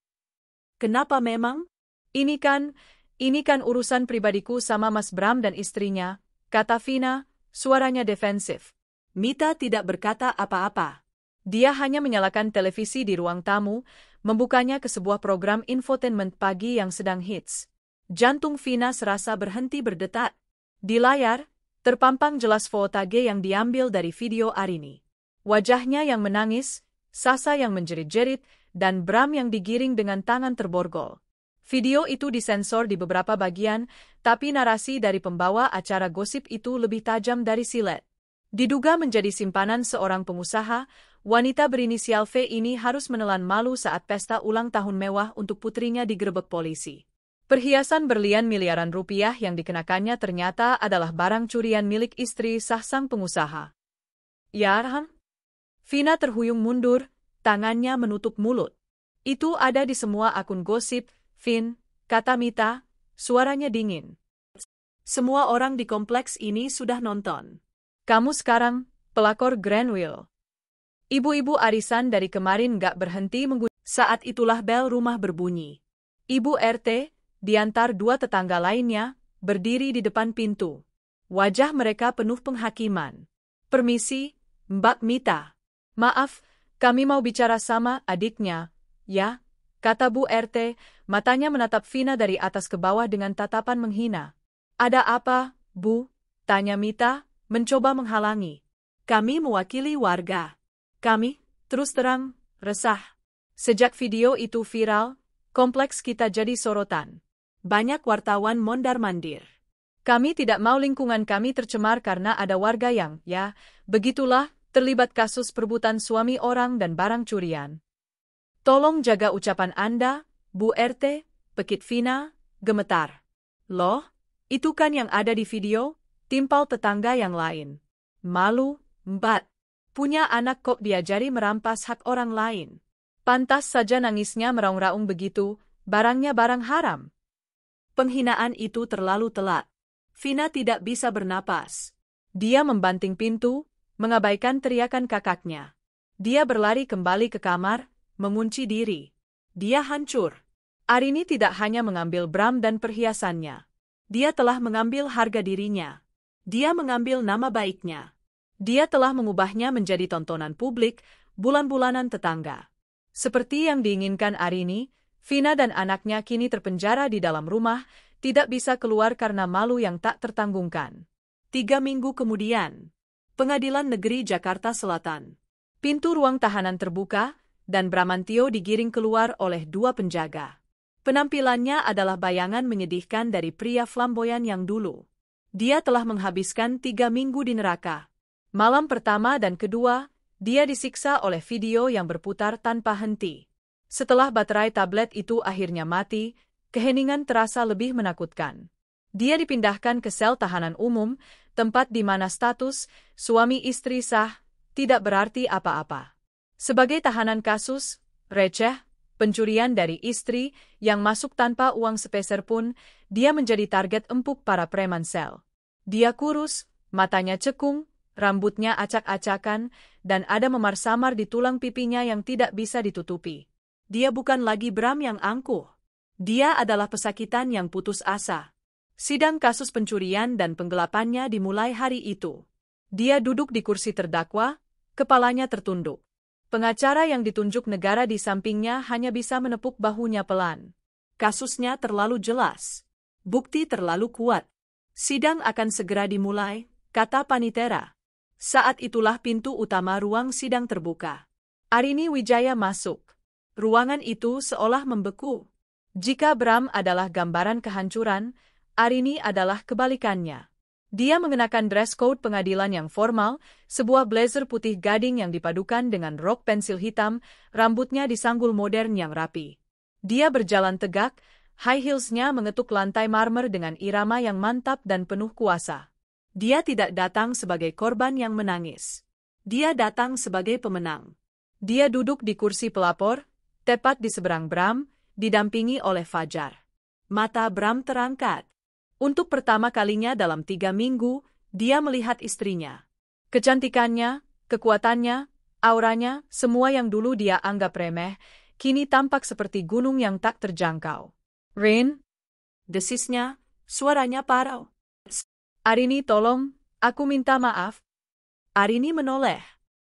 Kenapa memang? Ini kan urusan pribadiku sama Mas Bram dan istrinya, kata Vina, suaranya defensif. Mita tidak berkata apa-apa. Dia hanya menyalakan televisi di ruang tamu, membukanya ke sebuah program infotainment pagi yang sedang hits. Jantung Vina serasa berhenti berdetak. Di layar, terpampang jelas footage yang diambil dari video Arini. Wajahnya yang menangis, Sasa yang menjerit-jerit, dan Bram yang digiring dengan tangan terborgol. Video itu disensor di beberapa bagian, tapi narasi dari pembawa acara gosip itu lebih tajam dari silet. Diduga menjadi simpanan seorang pengusaha, wanita berinisial V ini harus menelan malu saat pesta ulang tahun mewah untuk putrinya digerebek polisi. Perhiasan berlian miliaran rupiah yang dikenakannya ternyata adalah barang curian milik istri sah sang pengusaha. "Yarhan?" Vina terhuyung mundur, tangannya menutup mulut. "Itu ada di semua akun gosip, Vin," kata Mita, suaranya dingin. "Semua orang di kompleks ini sudah nonton. Kamu sekarang, pelakor Granville." Ibu-ibu arisan dari kemarin gak berhenti Saat itulah bel rumah berbunyi. Ibu RT, diantar dua tetangga lainnya, berdiri di depan pintu. Wajah mereka penuh penghakiman. "Permisi, Mbak Mita. Maaf, kami mau bicara sama adiknya, ya," kata Bu RT, matanya menatap Vina dari atas ke bawah dengan tatapan menghina. "Ada apa, Bu?" tanya Mita, mencoba menghalangi. "Kami mewakili warga. Kami, terus terang, resah. Sejak video itu viral, kompleks kita jadi sorotan. Banyak wartawan mondar-mandir. Kami tidak mau lingkungan kami tercemar karena ada warga yang, ya, begitulah, terlibat kasus perebutan suami orang dan barang curian. Tolong jaga ucapan Anda, Bu RT, pekit Vina, gemetar. "Loh, itu kan yang ada di video," timpal tetangga yang lain. "Malu, Mbak. Punya anak kok diajari merampas hak orang lain. Pantas saja nangisnya meraung-raung begitu, barangnya barang haram." Penghinaan itu terlalu telak. Vina tidak bisa bernapas. Dia membanting pintu, mengabaikan teriakan kakaknya. Dia berlari kembali ke kamar, mengunci diri. Dia hancur. Arini tidak hanya mengambil Bram dan perhiasannya. Dia telah mengambil harga dirinya. Dia mengambil nama baiknya. Dia telah mengubahnya menjadi tontonan publik, bulan-bulanan tetangga. Seperti yang diinginkan Arini, Vina dan anaknya kini terpenjara di dalam rumah, tidak bisa keluar karena malu yang tak tertanggungkan. 3 minggu kemudian, Pengadilan Negeri Jakarta Selatan. Pintu ruang tahanan terbuka, dan Bramantio digiring keluar oleh 2 penjaga. Penampilannya adalah bayangan menyedihkan dari pria flamboyan yang dulu. Dia telah menghabiskan 3 minggu di neraka. Malam pertama dan kedua, dia disiksa oleh video yang berputar tanpa henti. Setelah baterai tablet itu akhirnya mati, keheningan terasa lebih menakutkan. Dia dipindahkan ke sel tahanan umum, tempat di mana status suami istri sah tidak berarti apa-apa. Sebagai tahanan kasus receh, pencurian dari istri yang masuk tanpa uang sepeser pun, dia menjadi target empuk para preman sel. Dia kurus, matanya cekung, rambutnya acak-acakan, dan ada memar samar di tulang pipinya yang tidak bisa ditutupi. Dia bukan lagi Bram yang angkuh. Dia adalah pesakitan yang putus asa. Sidang kasus pencurian dan penggelapannya dimulai hari itu. Dia duduk di kursi terdakwa, kepalanya tertunduk. Pengacara yang ditunjuk negara di sampingnya hanya bisa menepuk bahunya pelan. Kasusnya terlalu jelas. Bukti terlalu kuat. Sidang akan segera dimulai, kata Panitera. Saat itulah pintu utama ruang sidang terbuka. Arini Wijaya masuk. Ruangan itu seolah membeku. Jika Bram adalah gambaran kehancuran, Arini adalah kebalikannya. Dia mengenakan dress code pengadilan yang formal, sebuah blazer putih gading yang dipadukan dengan rok pensil hitam, rambutnya disanggul modern yang rapi. Dia berjalan tegak, high heels-nya mengetuk lantai marmer dengan irama yang mantap dan penuh kuasa. Dia tidak datang sebagai korban yang menangis. Dia datang sebagai pemenang. Dia duduk di kursi pelapor, tepat di seberang Bram, didampingi oleh Fajar. Mata Bram terangkat. Untuk pertama kalinya dalam 3 minggu, dia melihat istrinya. Kecantikannya, kekuatannya, auranya, semua yang dulu dia anggap remeh, kini tampak seperti gunung yang tak terjangkau. "Rain?" desisnya, suaranya parau. "Arini, tolong, aku minta maaf." Arini menoleh.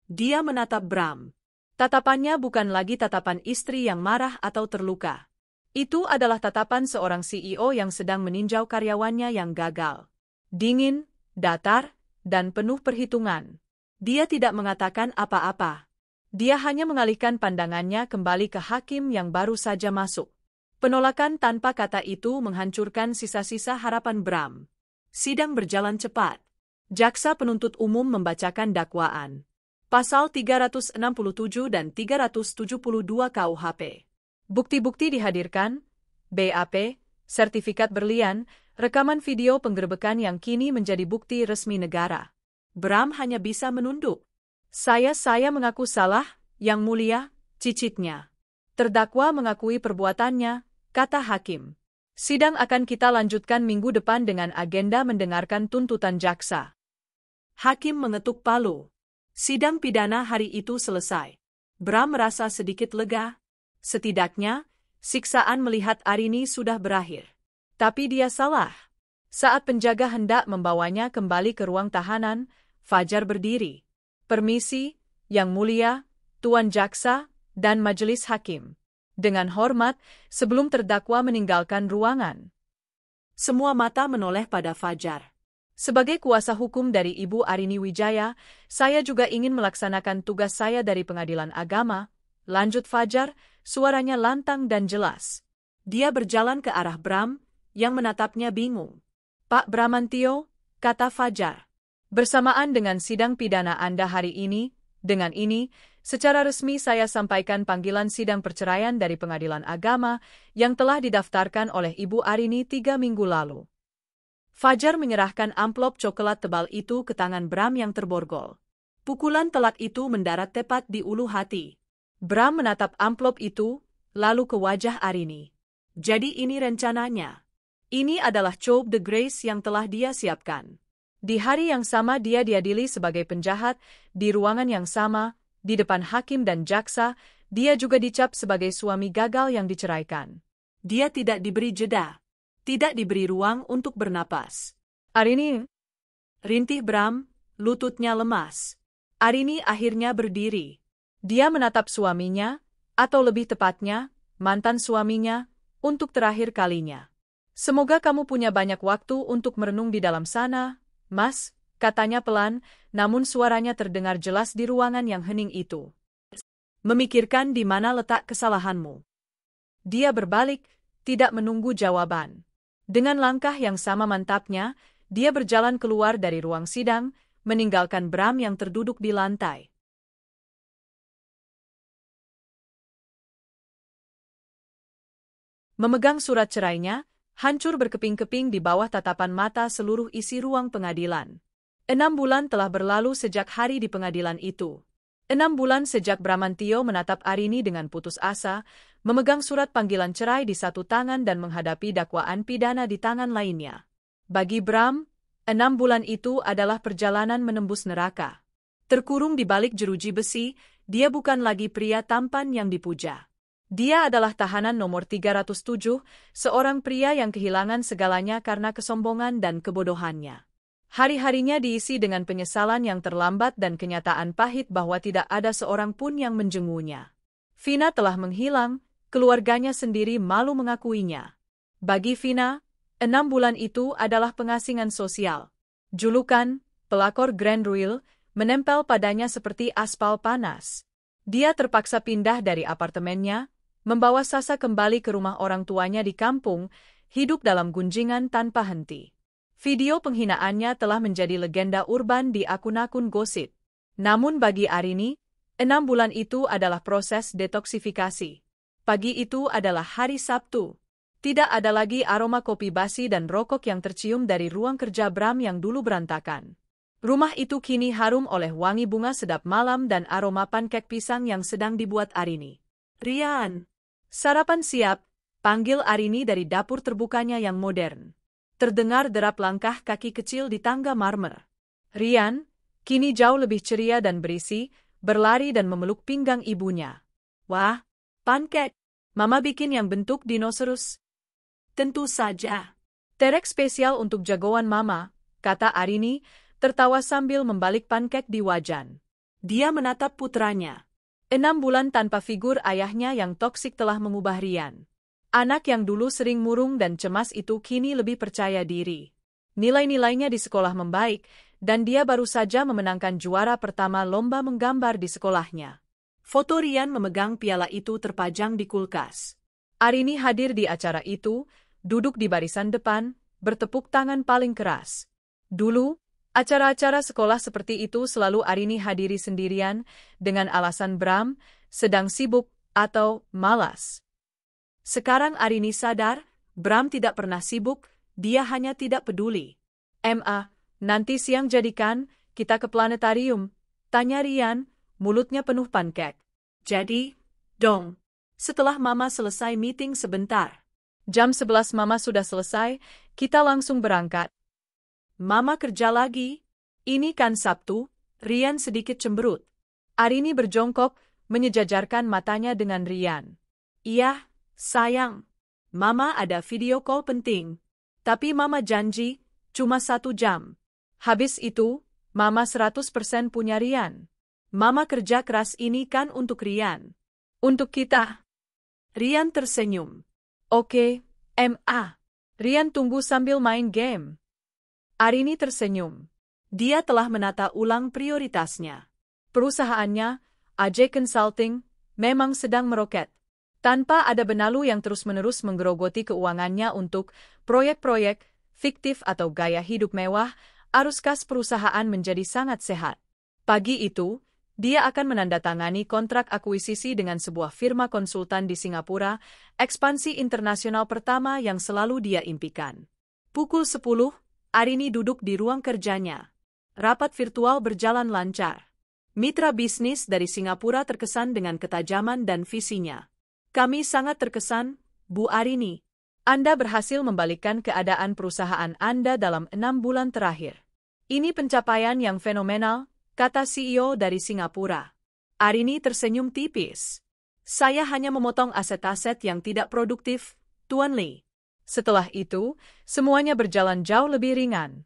Dia menatap Bram. Tatapannya bukan lagi tatapan istri yang marah atau terluka. Itu adalah tatapan seorang CEO yang sedang meninjau karyawannya yang gagal. Dingin, datar, dan penuh perhitungan. Dia tidak mengatakan apa-apa. Dia hanya mengalihkan pandangannya kembali ke hakim yang baru saja masuk. Penolakan tanpa kata itu menghancurkan sisa-sisa harapan Bram. Sidang berjalan cepat. Jaksa penuntut umum membacakan dakwaan. Pasal 367 dan 372 KUHP. Bukti-bukti dihadirkan, BAP, sertifikat berlian, rekaman video penggerebekan yang kini menjadi bukti resmi negara. Bram hanya bisa menunduk. Saya mengaku salah, Yang Mulia, cicitnya. Terdakwa mengakui perbuatannya, kata hakim. Sidang akan kita lanjutkan minggu depan dengan agenda mendengarkan tuntutan jaksa. Hakim mengetuk palu. Sidang pidana hari itu selesai. Bram merasa sedikit lega. Setidaknya, siksaan melihat Arini sudah berakhir. Tapi dia salah. Saat penjaga hendak membawanya kembali ke ruang tahanan, Fajar berdiri. "Permisi, Yang Mulia, Tuan Jaksa, dan Majelis Hakim." Dengan hormat, sebelum terdakwa meninggalkan ruangan. Semua mata menoleh pada Fajar. "Sebagai kuasa hukum dari Ibu Arini Wijaya, saya juga ingin melaksanakan tugas saya dari Pengadilan Agama," lanjut Fajar, suaranya lantang dan jelas. Dia berjalan ke arah Bram, yang menatapnya bingung. "Pak Bramantio," kata Fajar. "Bersamaan dengan sidang pidana Anda hari ini, dengan ini, secara resmi saya sampaikan panggilan sidang perceraian dari Pengadilan Agama yang telah didaftarkan oleh Ibu Arini 3 minggu lalu." Fajar menyerahkan amplop coklat tebal itu ke tangan Bram yang terborgol. Pukulan telak itu mendarat tepat di ulu hati. Bram menatap amplop itu, lalu ke wajah Arini. Jadi ini rencananya. Ini adalah coup de grace yang telah dia siapkan. Di hari yang sama dia diadili sebagai penjahat, di ruangan yang sama, di depan hakim dan jaksa, dia juga dicap sebagai suami gagal yang diceraikan. Dia tidak diberi jeda. Tidak diberi ruang untuk bernapas. "Arini!" rintih Bram, lututnya lemas. Arini akhirnya berdiri. Dia menatap suaminya, atau lebih tepatnya, mantan suaminya, untuk terakhir kalinya. "Semoga kamu punya banyak waktu untuk merenung di dalam sana, Mas," katanya pelan, namun suaranya terdengar jelas di ruangan yang hening itu. "Memikirkan di mana letak kesalahanmu." Dia berbalik, tidak menunggu jawaban. Dengan langkah yang sama mantapnya, dia berjalan keluar dari ruang sidang, meninggalkan Bram yang terduduk di lantai. Memegang surat cerainya, hancur berkeping-keping di bawah tatapan mata seluruh isi ruang pengadilan. 6 bulan telah berlalu sejak hari di pengadilan itu. 6 bulan sejak Bramantio menatap Arini dengan putus asa, memegang surat panggilan cerai di satu tangan dan menghadapi dakwaan pidana di tangan lainnya. Bagi Bram, 6 bulan itu adalah perjalanan menembus neraka. Terkurung di balik jeruji besi, dia bukan lagi pria tampan yang dipuja. Dia adalah tahanan nomor 307, seorang pria yang kehilangan segalanya karena kesombongan dan kebodohannya. Hari-harinya diisi dengan penyesalan yang terlambat dan kenyataan pahit bahwa tidak ada seorang pun yang menjenguknya. Vina telah menghilang, keluarganya sendiri malu mengakuinya. Bagi Vina, 6 bulan itu adalah pengasingan sosial. Julukan, pelakor Grand Ruil, menempel padanya seperti aspal panas. Dia terpaksa pindah dari apartemennya, membawa Sasa kembali ke rumah orang tuanya di kampung, hidup dalam gunjingan tanpa henti. Video penghinaannya telah menjadi legenda urban di akun-akun gosip. Namun bagi Arini, 6 bulan itu adalah proses detoksifikasi. Pagi itu adalah hari Sabtu. Tidak ada lagi aroma kopi basi dan rokok yang tercium dari ruang kerja Bram yang dulu berantakan. Rumah itu kini harum oleh wangi bunga sedap malam dan aroma pankek pisang yang sedang dibuat Arini. Rian, Sarapan siap, panggil Arini dari dapur terbukanya yang modern. Terdengar derap langkah kaki kecil di tangga marmer. Rian, kini jauh lebih ceria dan berisi, berlari dan memeluk pinggang ibunya. Wah, pankek. Mama bikin yang bentuk dinosaurus. Tentu saja. Terek spesial untuk jagoan Mama, kata Arini, tertawa sambil membalik pankek di wajan. Dia menatap putranya. 6 bulan tanpa figur ayahnya yang toksik telah mengubah Rian. Anak yang dulu sering murung dan cemas itu kini lebih percaya diri. Nilai-nilainya di sekolah membaik, dan dia baru saja memenangkan juara pertama lomba menggambar di sekolahnya. Foto Rian memegang piala itu terpajang di kulkas. Arini hadir di acara itu, duduk di barisan depan, bertepuk tangan paling keras. Dulu, acara-acara sekolah seperti itu selalu Arini hadiri sendirian, dengan alasan Bram, sedang sibuk, atau malas. Sekarang Arini sadar, Bram tidak pernah sibuk, dia hanya tidak peduli. Nanti siang jadikan, kita ke planetarium, tanya Rian, mulutnya penuh pankek. Jadi, dong. Setelah Mama selesai meeting sebentar. Jam 11 Mama sudah selesai, kita langsung berangkat. Mama kerja lagi? Ini kan Sabtu, Rian sedikit cemberut. Arini berjongkok, menyejajarkan matanya dengan Rian. Iya, sayang. Mama ada video call penting. Tapi Mama janji, cuma 1 jam. Habis itu, Mama 100% punya Rian. Mama kerja keras ini kan untuk Rian. Untuk kita. Rian tersenyum. Oke, Rian tunggu sambil main game. Arini tersenyum. Dia telah menata ulang prioritasnya. Perusahaannya, AJ Consulting, memang sedang meroket. Tanpa ada benalu yang terus-menerus menggerogoti keuangannya untuk proyek-proyek fiktif atau gaya hidup mewah, arus kas perusahaan menjadi sangat sehat. Pagi itu, dia akan menandatangani kontrak akuisisi dengan sebuah firma konsultan di Singapura, ekspansi internasional pertama yang selalu dia impikan. Pukul 10, Arini duduk di ruang kerjanya. Rapat virtual berjalan lancar. Mitra bisnis dari Singapura terkesan dengan ketajaman dan visinya. Kami sangat terkesan, Bu Arini. Anda berhasil membalikkan keadaan perusahaan Anda dalam 6 bulan terakhir. Ini pencapaian yang fenomenal, kata CEO dari Singapura. Arini tersenyum tipis. Saya hanya memotong aset-aset yang tidak produktif, Tuan Lee. Setelah itu, semuanya berjalan jauh lebih ringan.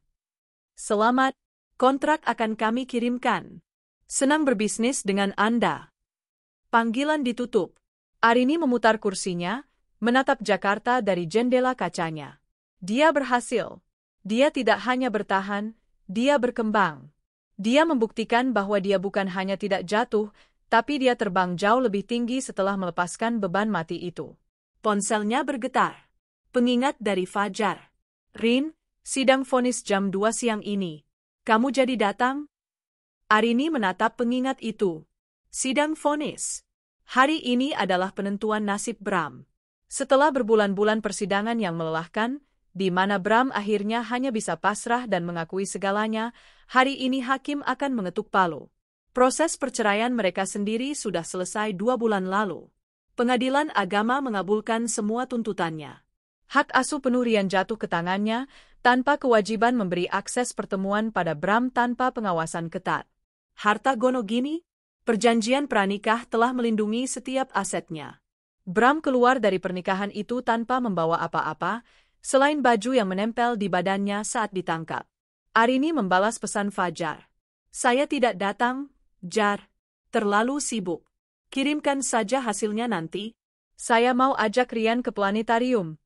Selamat, kontrak akan kami kirimkan. Senang berbisnis dengan Anda. Panggilan ditutup. Arini memutar kursinya, menatap Jakarta dari jendela kacanya. Dia berhasil. Dia tidak hanya bertahan, dia berkembang. Dia membuktikan bahwa dia bukan hanya tidak jatuh, tapi dia terbang jauh lebih tinggi setelah melepaskan beban mati itu. Ponselnya bergetar. Pengingat dari Fajar. Rin, sidang vonis jam 2 siang ini. Kamu jadi datang? Arini menatap pengingat itu. Sidang vonis. Hari ini adalah penentuan nasib Bram. Setelah berbulan-bulan persidangan yang melelahkan, di mana Bram akhirnya hanya bisa pasrah dan mengakui segalanya, hari ini hakim akan mengetuk palu. Proses perceraian mereka sendiri sudah selesai 2 bulan lalu. Pengadilan agama mengabulkan semua tuntutannya. Hak asuh penuh Rian jatuh ke tangannya, tanpa kewajiban memberi akses pertemuan pada Bram tanpa pengawasan ketat. Harta Gonogini, perjanjian pranikah telah melindungi setiap asetnya. Bram keluar dari pernikahan itu tanpa membawa apa-apa, selain baju yang menempel di badannya saat ditangkap. Arini membalas pesan Fajar. Saya tidak datang, Jar. Terlalu sibuk. Kirimkan saja hasilnya nanti. Saya mau ajak Rian ke planetarium.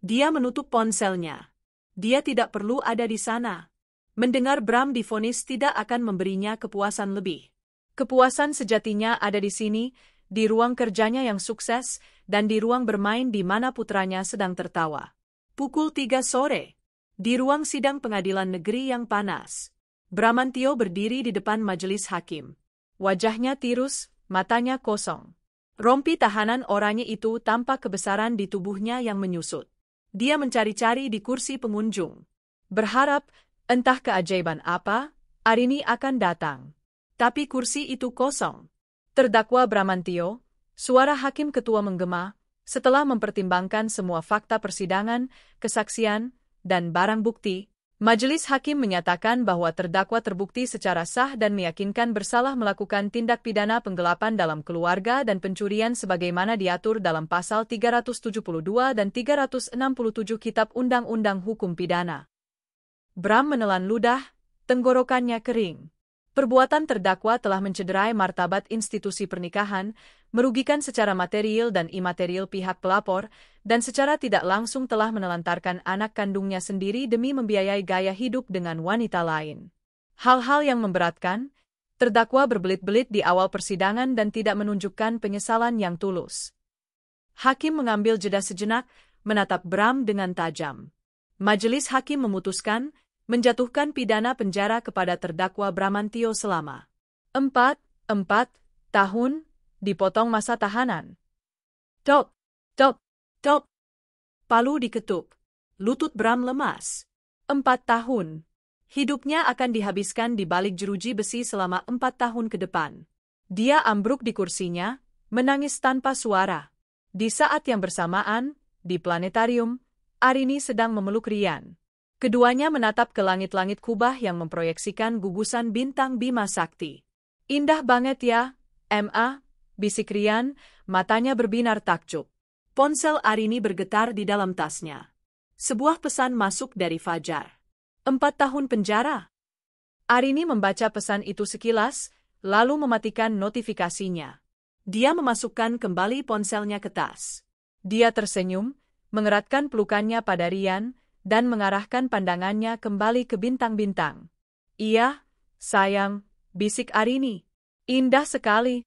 Dia menutup ponselnya. Dia tidak perlu ada di sana. Mendengar Bram divonis tidak akan memberinya kepuasan lebih. Kepuasan sejatinya ada di sini, di ruang kerjanya yang sukses, dan di ruang bermain di mana putranya sedang tertawa. Pukul 3 sore. Di ruang sidang pengadilan negeri yang panas, Bramantio berdiri di depan majelis hakim. Wajahnya tirus, matanya kosong. Rompi tahanan oranye itu tampak kebesaran di tubuhnya yang menyusut. Dia mencari-cari di kursi pengunjung, berharap, entah keajaiban apa, Arini akan datang. Tapi kursi itu kosong. Terdakwa Bramantio, suara hakim ketua menggema, setelah mempertimbangkan semua fakta persidangan, kesaksian, dan barang bukti, majelis hakim menyatakan bahwa terdakwa terbukti secara sah dan meyakinkan bersalah melakukan tindak pidana penggelapan dalam keluarga dan pencurian sebagaimana diatur dalam pasal 372 dan 367 Kitab Undang-Undang Hukum Pidana. Bram menelan ludah, tenggorokannya kering. Perbuatan terdakwa telah mencederai martabat institusi pernikahan, merugikan secara material dan imaterial pihak pelapor, dan secara tidak langsung telah menelantarkan anak kandungnya sendiri demi membiayai gaya hidup dengan wanita lain. Hal-hal yang memberatkan, terdakwa berbelit-belit di awal persidangan dan tidak menunjukkan penyesalan yang tulus. Hakim mengambil jeda sejenak, menatap Bram dengan tajam. Majelis hakim memutuskan menjatuhkan pidana penjara kepada terdakwa Bramantio selama 4 tahun, dipotong masa tahanan. Tok, tok, tok. Palu diketuk. Lutut Bram lemas. 4 tahun. Hidupnya akan dihabiskan di balik jeruji besi selama 4 tahun ke depan. Dia ambruk di kursinya, menangis tanpa suara. Di saat yang bersamaan, di planetarium, Arini sedang memeluk Rian. Keduanya menatap ke langit-langit kubah yang memproyeksikan gugusan bintang Bima Sakti. Indah banget ya, Ma, bisik Rian, matanya berbinar takjub. Ponsel Arini bergetar di dalam tasnya. Sebuah pesan masuk dari Fajar. 4 tahun penjara. Arini membaca pesan itu sekilas, lalu mematikan notifikasinya. Dia memasukkan kembali ponselnya ke tas. Dia tersenyum, mengeratkan pelukannya pada Rian, dan mengarahkan pandangannya kembali ke bintang-bintang. Iya, sayang, bisik Arini. Indah sekali.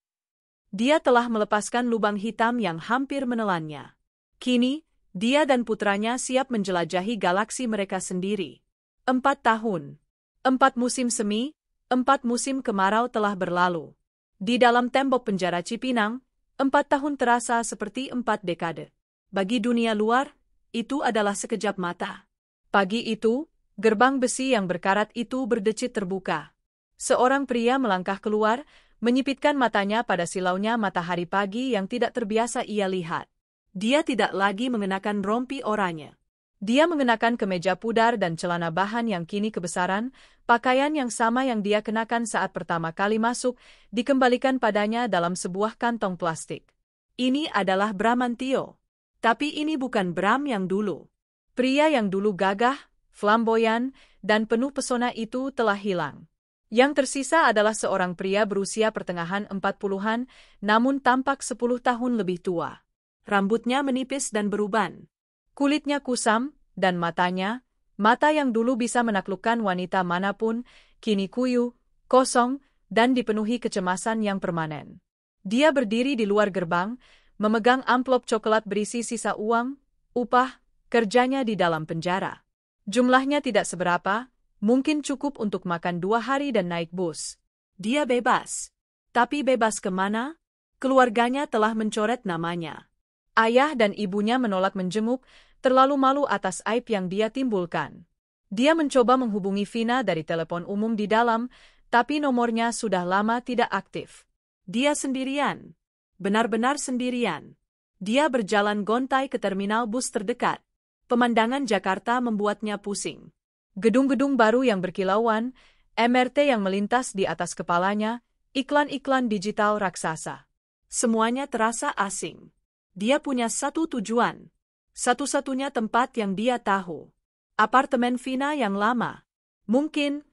Dia telah melepaskan lubang hitam yang hampir menelannya. Kini, dia dan putranya siap menjelajahi galaksi mereka sendiri. 4 tahun. 4 musim semi, 4 musim kemarau telah berlalu. Di dalam tembok penjara Cipinang, 4 tahun terasa seperti 4 dekade. Bagi dunia luar, itu adalah sekejap mata. Pagi itu, gerbang besi yang berkarat itu berdecit terbuka. Seorang pria melangkah keluar, menyipitkan matanya pada silaunya matahari pagi yang tidak terbiasa ia lihat. Dia tidak lagi mengenakan rompi oranye. Dia mengenakan kemeja pudar dan celana bahan yang kini kebesaran, pakaian yang sama yang dia kenakan saat pertama kali masuk, dikembalikan padanya dalam sebuah kantong plastik. Ini adalah Bramantio. Tapi ini bukan Bram yang dulu. Pria yang dulu gagah, flamboyan, dan penuh pesona itu telah hilang. Yang tersisa adalah seorang pria berusia pertengahan 40-an, namun tampak 10 tahun lebih tua. Rambutnya menipis dan beruban. Kulitnya kusam, dan matanya, mata yang dulu bisa menaklukkan wanita manapun, kini kuyu, kosong, dan dipenuhi kecemasan yang permanen. Dia berdiri di luar gerbang, memegang amplop coklat berisi sisa uang, upah, kerjanya di dalam penjara. Jumlahnya tidak seberapa, mungkin cukup untuk makan 2 hari dan naik bus. Dia bebas. Tapi bebas kemana? Keluarganya telah mencoret namanya. Ayah dan ibunya menolak menjenguk, terlalu malu atas aib yang dia timbulkan. Dia mencoba menghubungi Vina dari telepon umum di dalam, tapi nomornya sudah lama tidak aktif. Dia sendirian. Benar-benar sendirian. Dia berjalan gontai ke terminal bus terdekat. Pemandangan Jakarta membuatnya pusing. Gedung-gedung baru yang berkilauan, MRT yang melintas di atas kepalanya, iklan-iklan digital raksasa. Semuanya terasa asing. Dia punya satu tujuan. Satu-satunya tempat yang dia tahu. Apartemen Vina yang lama. Mungkin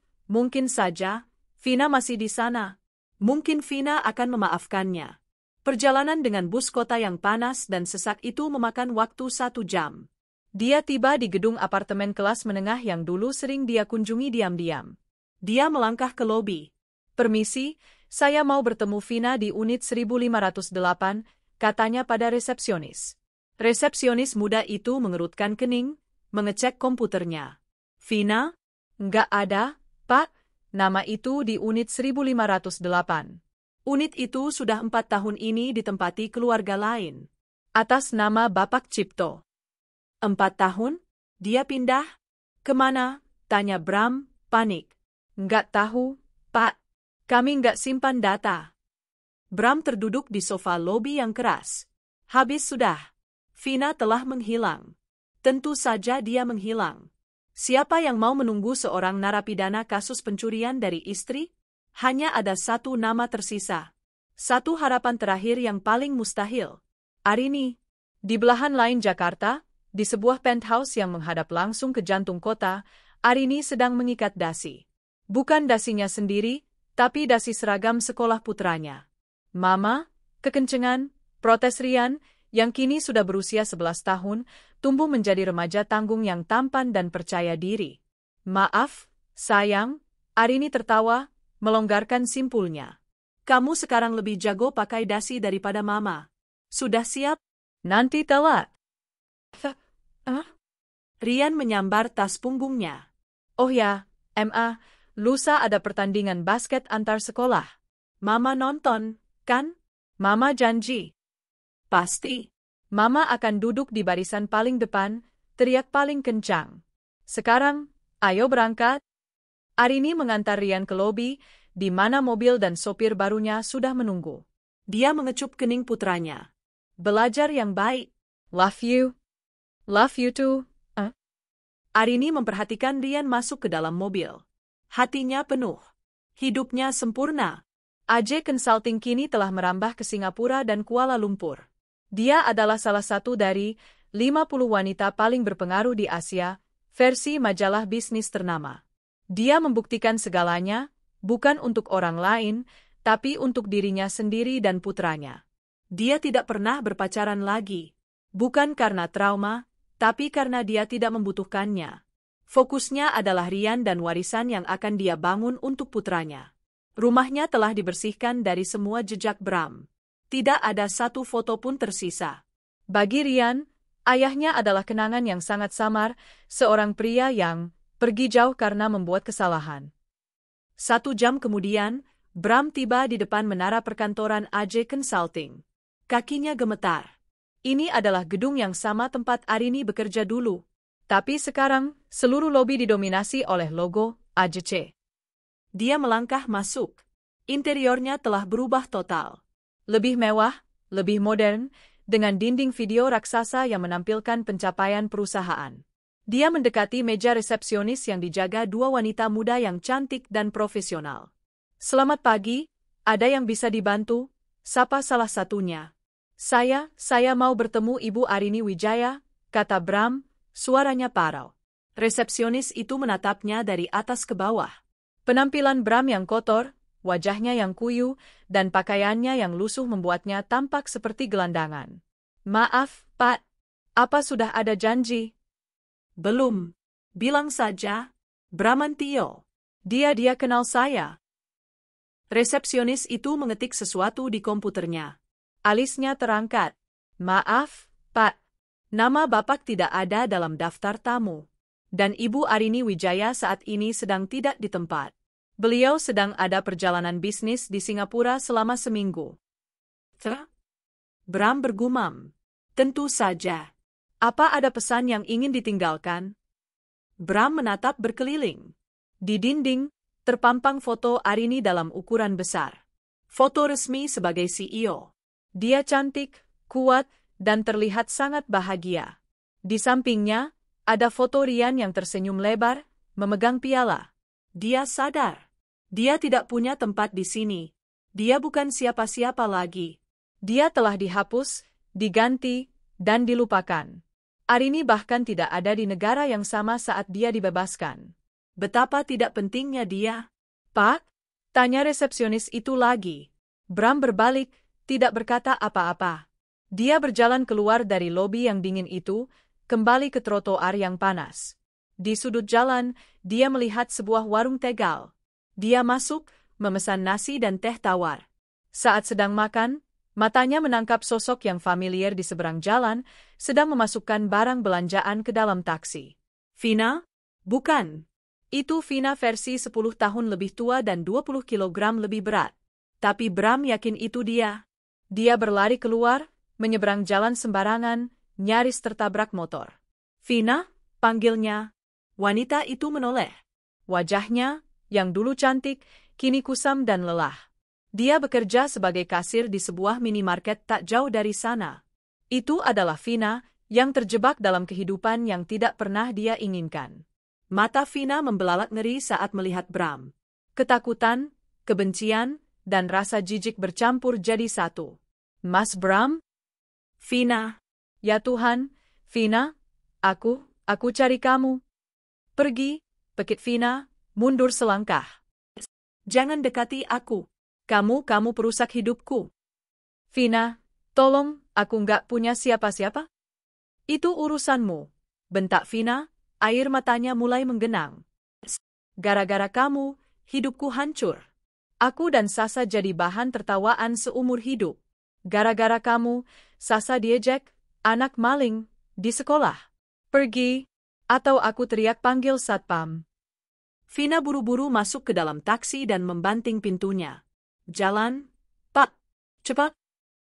saja, Vina masih di sana. Mungkin Vina akan memaafkannya. Perjalanan dengan bus kota yang panas dan sesak itu memakan waktu 1 jam. Dia tiba di gedung apartemen kelas menengah yang dulu sering dia kunjungi diam-diam. Dia melangkah ke lobi. Permisi, saya mau bertemu Vina di unit 1508, katanya pada resepsionis. Resepsionis muda itu mengerutkan kening, mengecek komputernya. Vina? Nggak ada, Pak. Nama itu di unit 1508. Unit itu sudah 4 tahun ini ditempati keluarga lain. Atas nama Bapak Cipto. 4 tahun? Dia pindah? Kemana? Tanya Bram, panik. Nggak tahu, Pak. Kami nggak simpan data. Bram terduduk di sofa lobi yang keras. Habis sudah. Vina telah menghilang. Tentu saja dia menghilang. Siapa yang mau menunggu seorang narapidana kasus pencurian dari istri? Hanya ada satu nama tersisa. Satu harapan terakhir yang paling mustahil. Arini. Di belahan lain Jakarta, di sebuah penthouse yang menghadap langsung ke jantung kota, Arini sedang mengikat dasi. Bukan dasinya sendiri, tapi dasi seragam sekolah putranya. Mama, kekencengan, protes Rian, yang kini sudah berusia 11 tahun, tumbuh menjadi remaja tanggung yang tampan dan percaya diri. Maaf, sayang, Arini tertawa, melonggarkan simpulnya. Kamu sekarang lebih jago pakai dasi daripada Mama. Sudah siap? Nanti telat. Rian menyambar tas punggungnya. Oh ya, Ma, lusa ada pertandingan basket antar sekolah. Mama nonton, kan? Mama janji. Pasti. Mama akan duduk di barisan paling depan, teriak paling kencang. Sekarang, ayo berangkat. Arini mengantar Rian ke lobi, di mana mobil dan sopir barunya sudah menunggu. Dia mengecup kening putranya. Belajar yang baik. Love you. Love you too. Arini memperhatikan Rian masuk ke dalam mobil. Hatinya penuh. Hidupnya sempurna. AJ Consulting kini telah merambah ke Singapura dan Kuala Lumpur. Dia adalah salah satu dari 50 wanita paling berpengaruh di Asia, versi majalah bisnis ternama. Dia membuktikan segalanya, bukan untuk orang lain, tapi untuk dirinya sendiri dan putranya. Dia tidak pernah berpacaran lagi. Bukan karena trauma, tapi karena dia tidak membutuhkannya. Fokusnya adalah Rian dan warisan yang akan dia bangun untuk putranya. Rumahnya telah dibersihkan dari semua jejak Bram. Tidak ada satu foto pun tersisa. Bagi Rian, ayahnya adalah kenangan yang sangat samar, seorang pria yang pergi jauh karena membuat kesalahan. 1 jam kemudian, Bram tiba di depan menara perkantoran AJ Consulting. Kakinya gemetar. Ini adalah gedung yang sama tempat Arini bekerja dulu. Tapi sekarang, seluruh lobi didominasi oleh logo AJC. Dia melangkah masuk. Interiornya telah berubah total. Lebih mewah, lebih modern, dengan dinding video raksasa yang menampilkan pencapaian perusahaan. Dia mendekati meja resepsionis yang dijaga 2 wanita muda yang cantik dan profesional. Selamat pagi, ada yang bisa dibantu? Sapa salah satunya. Saya mau bertemu Ibu Arini Wijaya, kata Bram, suaranya parau. Resepsionis itu menatapnya dari atas ke bawah. Penampilan Bram yang kotor, wajahnya yang kuyu, dan pakaiannya yang lusuh membuatnya tampak seperti gelandangan. Maaf, Pak. Apa sudah ada janji? Belum. Bilang saja, Bramantio. Dia kenal saya. Resepsionis itu mengetik sesuatu di komputernya. Alisnya terangkat. Maaf, Pak. Nama Bapak tidak ada dalam daftar tamu. Dan Ibu Arini Wijaya saat ini sedang tidak di tempat. Beliau sedang ada perjalanan bisnis di Singapura selama seminggu. Bram bergumam. Tentu saja. Apa ada pesan yang ingin ditinggalkan? Bram menatap berkeliling. Di dinding, terpampang foto Arini dalam ukuran besar. Foto resmi sebagai CEO. Dia cantik, kuat, dan terlihat sangat bahagia. Di sampingnya, ada foto Rian yang tersenyum lebar, memegang piala. Dia sadar. Dia tidak punya tempat di sini. Dia bukan siapa-siapa lagi. Dia telah dihapus, diganti, dan dilupakan. Arini bahkan tidak ada di negara yang sama saat dia dibebaskan. Betapa tidak pentingnya dia. Pak? Tanya resepsionis itu lagi. Bram berbalik, tidak berkata apa-apa. Dia berjalan keluar dari lobi yang dingin itu, kembali ke trotoar yang panas. Di sudut jalan, dia melihat sebuah warung tegal. Dia masuk, memesan nasi dan teh tawar. Saat sedang makan, matanya menangkap sosok yang familiar di seberang jalan, sedang memasukkan barang belanjaan ke dalam taksi. Vina? Bukan. Itu Vina versi 10 tahun lebih tua dan 20 kilogram lebih berat. Tapi Bram yakin itu dia. Dia berlari keluar, menyeberang jalan sembarangan, nyaris tertabrak motor. Vina, panggilnya. Wanita itu menoleh. Wajahnya, yang dulu cantik, kini kusam dan lelah. Dia bekerja sebagai kasir di sebuah minimarket tak jauh dari sana. Itu adalah Vina, yang terjebak dalam kehidupan yang tidak pernah dia inginkan. Mata Vina membelalak ngeri saat melihat Bram. Ketakutan, kebencian, dan rasa jijik bercampur jadi satu. Mas Bram? Vina. Ya Tuhan, Vina, aku cari kamu. Pergi, pekik Vina, mundur selangkah. Jangan dekati aku. Kamu perusak hidupku. Vina, tolong, aku nggak punya siapa-siapa. Itu urusanmu, bentak Vina, air matanya mulai menggenang. Gara-gara kamu, hidupku hancur. Aku dan Sasa jadi bahan tertawaan seumur hidup. Gara-gara kamu, Sasa diejek, anak maling, di sekolah. Pergi, atau aku teriak panggil satpam. Vina buru-buru masuk ke dalam taksi dan membanting pintunya. Jalan, Pak, cepat.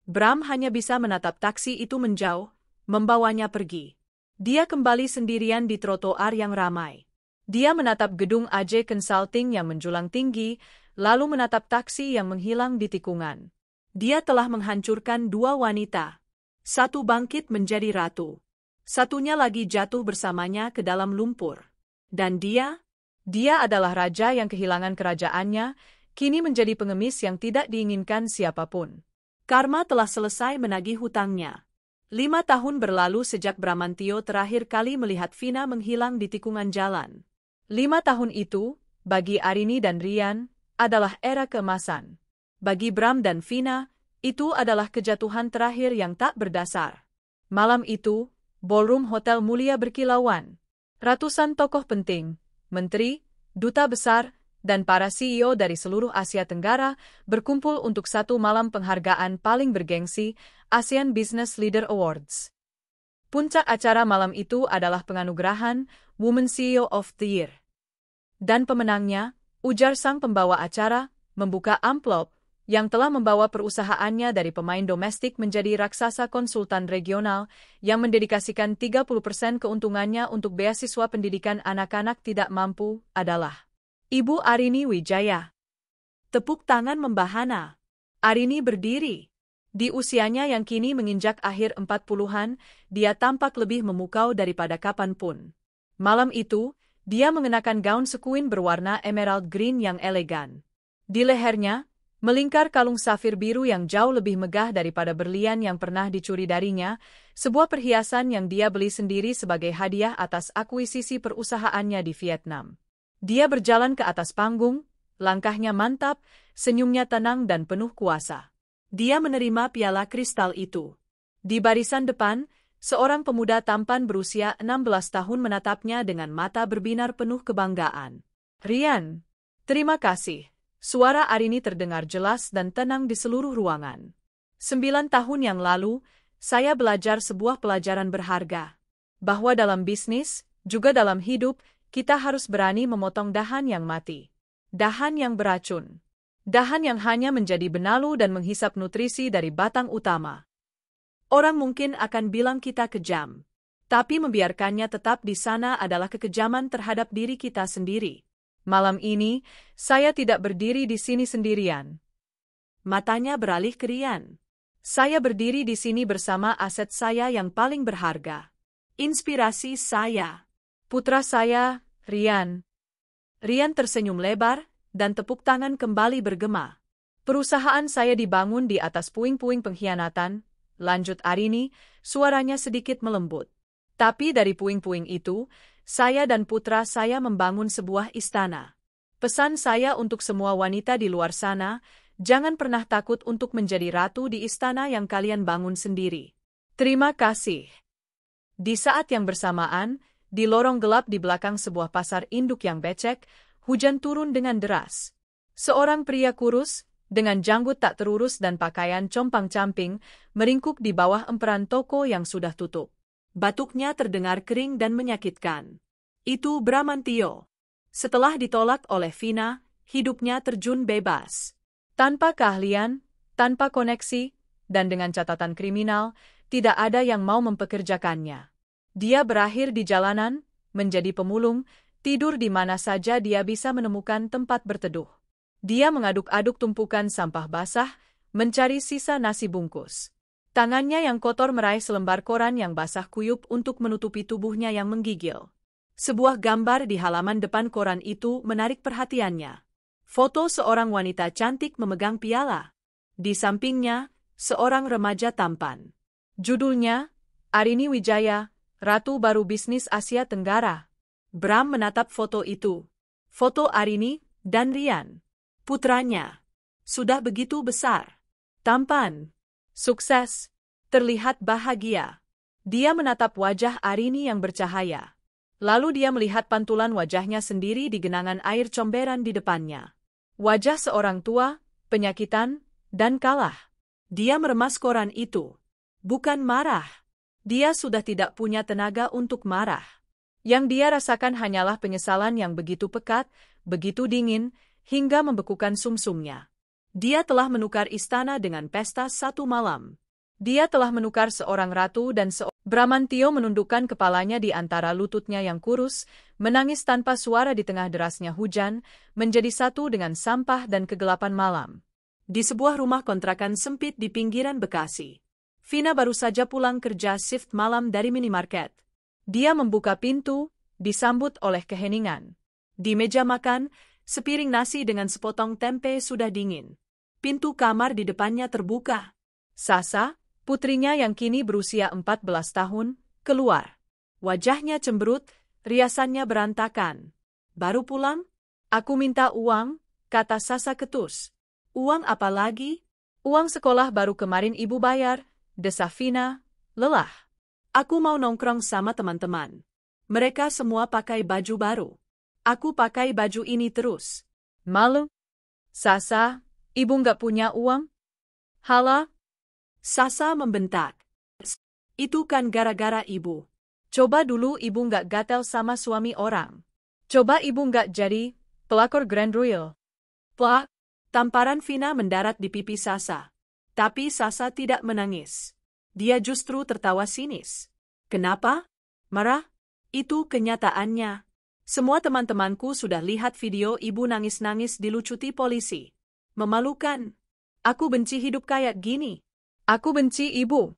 Bram hanya bisa menatap taksi itu menjauh, membawanya pergi. Dia kembali sendirian di trotoar yang ramai. Dia menatap gedung AJ Consulting yang menjulang tinggi, lalu menatap taksi yang menghilang di tikungan. Dia telah menghancurkan dua wanita. Satu bangkit menjadi ratu. Satunya lagi jatuh bersamanya ke dalam lumpur. Dan dia adalah raja yang kehilangan kerajaannya, kini menjadi pengemis yang tidak diinginkan siapapun. Karma telah selesai menagih hutangnya. 5 tahun berlalu sejak Bramantio terakhir kali melihat Vina menghilang di tikungan jalan. 5 tahun itu, bagi Arini dan Rian, adalah era keemasan. Bagi Bram dan Vina, itu adalah kejatuhan terakhir yang tak berdasar. Malam itu, ballroom hotel mulia berkilauan. Ratusan tokoh penting, menteri, duta besar, dan para CEO dari seluruh Asia Tenggara berkumpul untuk satu malam penghargaan paling bergengsi, ASEAN Business Leader Awards. Puncak acara malam itu adalah penganugerahan Women CEO of the Year. Dan pemenangnya, ujar sang pembawa acara, membuka amplop, yang telah membawa perusahaannya dari pemain domestik menjadi raksasa konsultan regional yang mendedikasikan 30% keuntungannya untuk beasiswa pendidikan anak-anak tidak mampu, adalah Ibu Arini Wijaya. Tepuk tangan membahana. Arini berdiri. Di usianya yang kini menginjak akhir 40-an, dia tampak lebih memukau daripada kapanpun. Malam itu, dia mengenakan gaun sekuin berwarna emerald green yang elegan. Di lehernya, melingkar kalung safir biru yang jauh lebih megah daripada berlian yang pernah dicuri darinya, sebuah perhiasan yang dia beli sendiri sebagai hadiah atas akuisisi perusahaannya di Vietnam. Dia berjalan ke atas panggung, langkahnya mantap, senyumnya tenang dan penuh kuasa. Dia menerima piala kristal itu. Di barisan depan, seorang pemuda tampan berusia 16 tahun menatapnya dengan mata berbinar penuh kebanggaan. Rian, terima kasih. Suara Arini terdengar jelas dan tenang di seluruh ruangan. 9 tahun yang lalu, saya belajar sebuah pelajaran berharga. Bahwa dalam bisnis, juga dalam hidup, kita harus berani memotong dahan yang mati. Dahan yang beracun. Dahan yang hanya menjadi benalu dan menghisap nutrisi dari batang utama. Orang mungkin akan bilang kita kejam. Tapi membiarkannya tetap di sana adalah kekejaman terhadap diri kita sendiri. Malam ini, saya tidak berdiri di sini sendirian. Matanya beralih ke Rian. Saya berdiri di sini bersama aset saya yang paling berharga. Inspirasi saya. Putra saya, Rian. Rian tersenyum lebar, dan tepuk tangan kembali bergema. Perusahaan saya dibangun di atas puing-puing pengkhianatan, lanjut Arini, suaranya sedikit melembut. Tapi dari puing-puing itu, saya dan putra saya membangun sebuah istana. Pesan saya untuk semua wanita di luar sana, jangan pernah takut untuk menjadi ratu di istana yang kalian bangun sendiri. Terima kasih. Di saat yang bersamaan, di lorong gelap di belakang sebuah pasar induk yang becek, hujan turun dengan deras. Seorang pria kurus, dengan janggut tak terurus dan pakaian compang-camping, meringkuk di bawah emperan toko yang sudah tutup. Batuknya terdengar kering dan menyakitkan. Itu Bramantio. Setelah ditolak oleh Vina, hidupnya terjun bebas. Tanpa keahlian, tanpa koneksi, dan dengan catatan kriminal, tidak ada yang mau mempekerjakannya. Dia berakhir di jalanan, menjadi pemulung, tidur di mana saja dia bisa menemukan tempat berteduh. Dia mengaduk-aduk tumpukan sampah basah, mencari sisa nasi bungkus. Tangannya yang kotor meraih selembar koran yang basah kuyup untuk menutupi tubuhnya yang menggigil. Sebuah gambar di halaman depan koran itu menarik perhatiannya. Foto seorang wanita cantik memegang piala. Di sampingnya, seorang remaja tampan. Judulnya, Arini Wijaya, Ratu Baru Bisnis Asia Tenggara. Bram menatap foto itu. Foto Arini dan Rian, putranya. Sudah begitu besar. Tampan. Sukses. Terlihat bahagia. Dia menatap wajah Arini yang bercahaya. Lalu dia melihat pantulan wajahnya sendiri di genangan air comberan di depannya. Wajah seorang tua, penyakitan, dan kalah. Dia meremas koran itu. Bukan marah. Dia sudah tidak punya tenaga untuk marah. Yang dia rasakan hanyalah penyesalan yang begitu pekat, begitu dingin, hingga membekukan sumsumnya. Dia telah menukar istana dengan pesta satu malam. Dia telah menukar seorang ratu dan Bramantio menundukkan kepalanya di antara lututnya yang kurus, menangis tanpa suara di tengah derasnya hujan, menjadi satu dengan sampah dan kegelapan malam. Di sebuah rumah kontrakan sempit di pinggiran Bekasi. Vina baru saja pulang kerja shift malam dari minimarket. Dia membuka pintu, disambut oleh keheningan. Di meja makan, sepiring nasi dengan sepotong tempe sudah dingin. Pintu kamar di depannya terbuka. Sasa, putrinya yang kini berusia 14 tahun, keluar. Wajahnya cemberut, riasannya berantakan. Baru pulang? Aku minta uang, kata Sasa ketus. Uang apa lagi? Uang sekolah baru kemarin ibu bayar, desa Vina, lelah. Aku mau nongkrong sama teman-teman. Mereka semua pakai baju baru. Aku pakai baju ini terus. Malu? Sasa, ibu nggak punya uang? Hala? Sasa membentak. Itu kan gara-gara ibu. Coba dulu ibu nggak gatel sama suami orang. Coba ibu nggak jadi pelakor Grand Royal. Plak, tamparan Vina mendarat di pipi Sasa. Tapi Sasa tidak menangis. Dia justru tertawa sinis. Kenapa? Marah? Itu kenyataannya. Semua teman-temanku sudah lihat video ibu nangis-nangis dilucuti polisi. Memalukan. Aku benci hidup kayak gini. Aku benci ibu.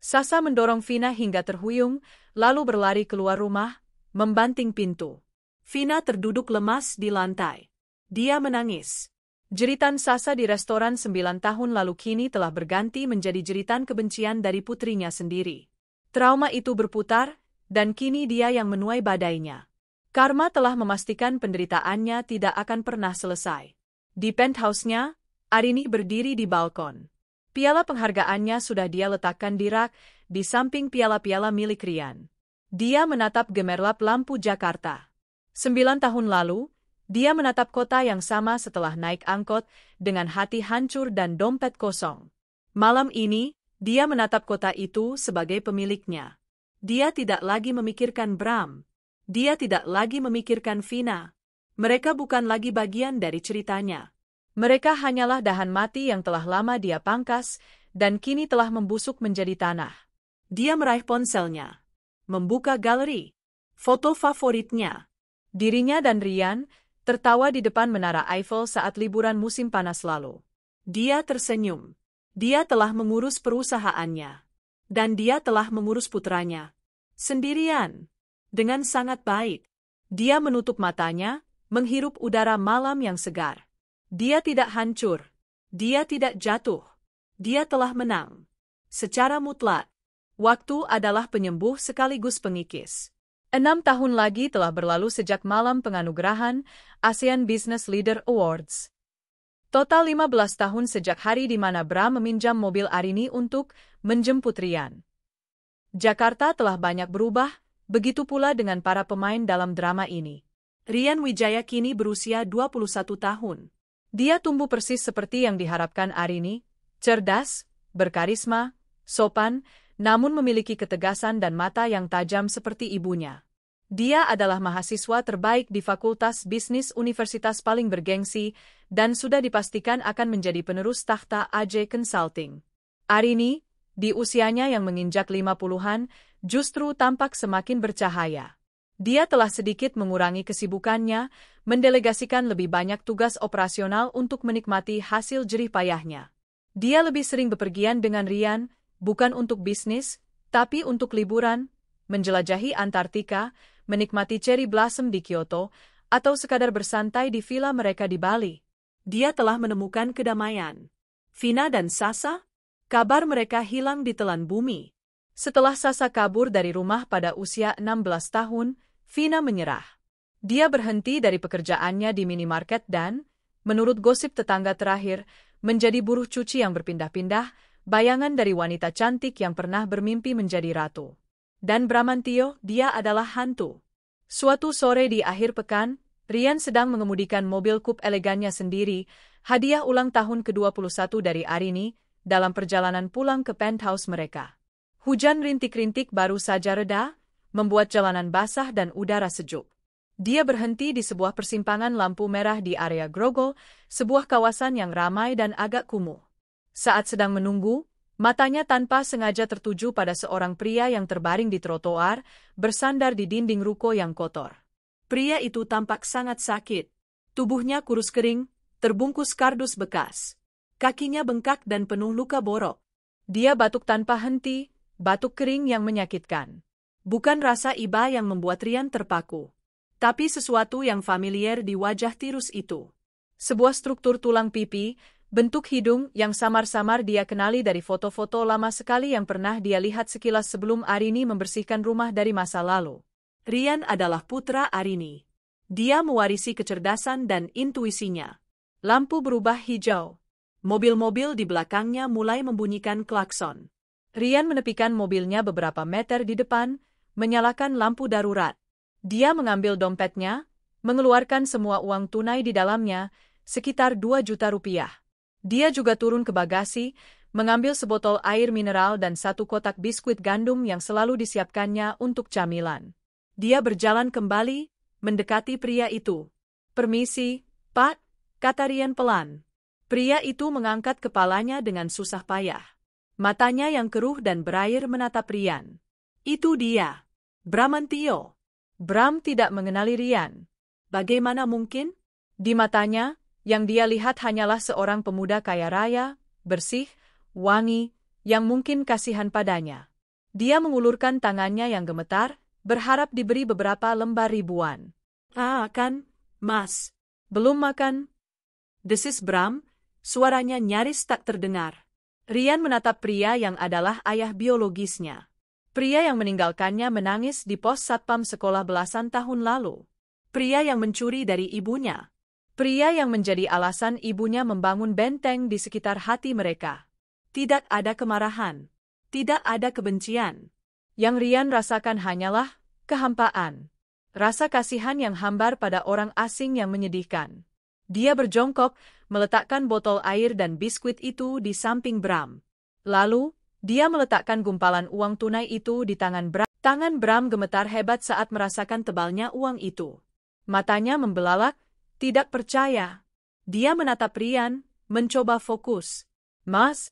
Sasa mendorong Vina hingga terhuyung, lalu berlari keluar rumah, membanting pintu. Vina terduduk lemas di lantai. Dia menangis. Jeritan Sasa di restoran 9 tahun lalu kini telah berganti menjadi jeritan kebencian dari putrinya sendiri. Trauma itu berputar, dan kini dia yang menuai badainya. Karma telah memastikan penderitaannya tidak akan pernah selesai. Di penthouse-nya, Arini berdiri di balkon. Piala penghargaannya sudah dia letakkan di rak, di samping piala-piala milik Rian. Dia menatap gemerlap lampu Jakarta. 9 tahun lalu, dia menatap kota yang sama setelah naik angkot, dengan hati hancur dan dompet kosong. Malam ini, dia menatap kota itu sebagai pemiliknya. Dia tidak lagi memikirkan Bram. Dia tidak lagi memikirkan Vina. Mereka bukan lagi bagian dari ceritanya. Mereka hanyalah dahan mati yang telah lama dia pangkas, dan kini telah membusuk menjadi tanah. Dia meraih ponselnya. Membuka galeri. Foto favoritnya. Dirinya dan Rian tertawa di depan Menara Eiffel saat liburan musim panas lalu. Dia tersenyum. Dia telah mengurus perusahaannya. Dan dia telah mengurus putranya. Sendirian. Dengan sangat baik. Dia menutup matanya, menghirup udara malam yang segar. Dia tidak hancur. Dia tidak jatuh. Dia telah menang. Secara mutlak. Waktu adalah penyembuh sekaligus pengikis. 6 tahun lagi telah berlalu sejak malam penganugerahan ASEAN Business Leader Awards. Total 15 tahun sejak hari di mana Bram meminjam mobil Arini untuk menjemput Rian. Jakarta telah banyak berubah, begitu pula dengan para pemain dalam drama ini. Rian Wijaya kini berusia 21 tahun. Dia tumbuh persis seperti yang diharapkan Arini, cerdas, berkarisma, sopan, namun memiliki ketegasan dan mata yang tajam seperti ibunya. Dia adalah mahasiswa terbaik di Fakultas Bisnis Universitas paling bergengsi dan sudah dipastikan akan menjadi penerus takhta AJ Consulting. Arini, di usianya yang menginjak 50-an, justru tampak semakin bercahaya. Dia telah sedikit mengurangi kesibukannya, mendelegasikan lebih banyak tugas operasional untuk menikmati hasil jerih payahnya. Dia lebih sering bepergian dengan Rian, bukan untuk bisnis, tapi untuk liburan, menjelajahi Antartika, menikmati cherry blossom di Kyoto, atau sekadar bersantai di villa mereka di Bali. Dia telah menemukan kedamaian. Vina dan Sasa? Kabar mereka hilang di telan bumi. Setelah Sasa kabur dari rumah pada usia 16 tahun, Vina menyerah. Dia berhenti dari pekerjaannya di minimarket dan, menurut gosip tetangga terakhir, menjadi buruh cuci yang berpindah-pindah, bayangan dari wanita cantik yang pernah bermimpi menjadi ratu. Dan Bramantio, dia adalah hantu. Suatu sore di akhir pekan, Rian sedang mengemudikan mobil coupe elegannya sendiri, hadiah ulang tahun ke-21 dari Arini, dalam perjalanan pulang ke penthouse mereka. Hujan rintik-rintik baru saja reda, membuat jalanan basah dan udara sejuk. Dia berhenti di sebuah persimpangan lampu merah di area Grogol, sebuah kawasan yang ramai dan agak kumuh. Saat sedang menunggu, matanya tanpa sengaja tertuju pada seorang pria yang terbaring di trotoar, bersandar di dinding ruko yang kotor. Pria itu tampak sangat sakit. Tubuhnya kurus kering, terbungkus kardus bekas. Kakinya bengkak dan penuh luka borok. Dia batuk tanpa henti, batuk kering yang menyakitkan. Bukan rasa iba yang membuat Rian terpaku, tapi sesuatu yang familiar di wajah tirus itu. Sebuah struktur tulang pipi, bentuk hidung yang samar-samar dia kenali dari foto-foto lama sekali yang pernah dia lihat sekilas sebelum Arini membersihkan rumah dari masa lalu. Rian adalah putra Arini. Dia mewarisi kecerdasan dan intuisinya. Lampu berubah hijau. Mobil-mobil di belakangnya mulai membunyikan klakson. Rian menepikan mobilnya beberapa meter di depan, menyalakan lampu darurat. Dia mengambil dompetnya, mengeluarkan semua uang tunai di dalamnya, sekitar 2 juta rupiah. Dia juga turun ke bagasi, mengambil sebotol air mineral dan 1 kotak biskuit gandum yang selalu disiapkannya untuk camilan. Dia berjalan kembali, mendekati pria itu. "Permisi, Pak," kata Rian pelan. Pria itu mengangkat kepalanya dengan susah payah. Matanya yang keruh dan berair menatap Rian. Itu dia, Bramantio. Bram tidak mengenali Rian. Bagaimana mungkin? Di matanya, yang dia lihat hanyalah seorang pemuda kaya raya, bersih, wangi, yang mungkin kasihan padanya. Dia mengulurkan tangannya yang gemetar, berharap diberi beberapa lembar ribuan. Kan, Mas. Belum makan? Desis Bram, suaranya nyaris tak terdengar. Rian menatap pria yang adalah ayah biologisnya. Pria yang meninggalkannya menangis di pos satpam sekolah belasan tahun lalu. Pria yang mencuri dari ibunya. Pria yang menjadi alasan ibunya membangun benteng di sekitar hati mereka. Tidak ada kemarahan. Tidak ada kebencian. Yang Rian rasakan hanyalah kehampaan. Rasa kasihan yang hambar pada orang asing yang menyedihkan. Dia berjongkok, meletakkan botol air dan biskuit itu di samping Bram. Lalu, dia meletakkan gumpalan uang tunai itu di tangan Bram. Tangan Bram gemetar hebat saat merasakan tebalnya uang itu. Matanya membelalak, tidak percaya. Dia menatap Rian, mencoba fokus. Mas,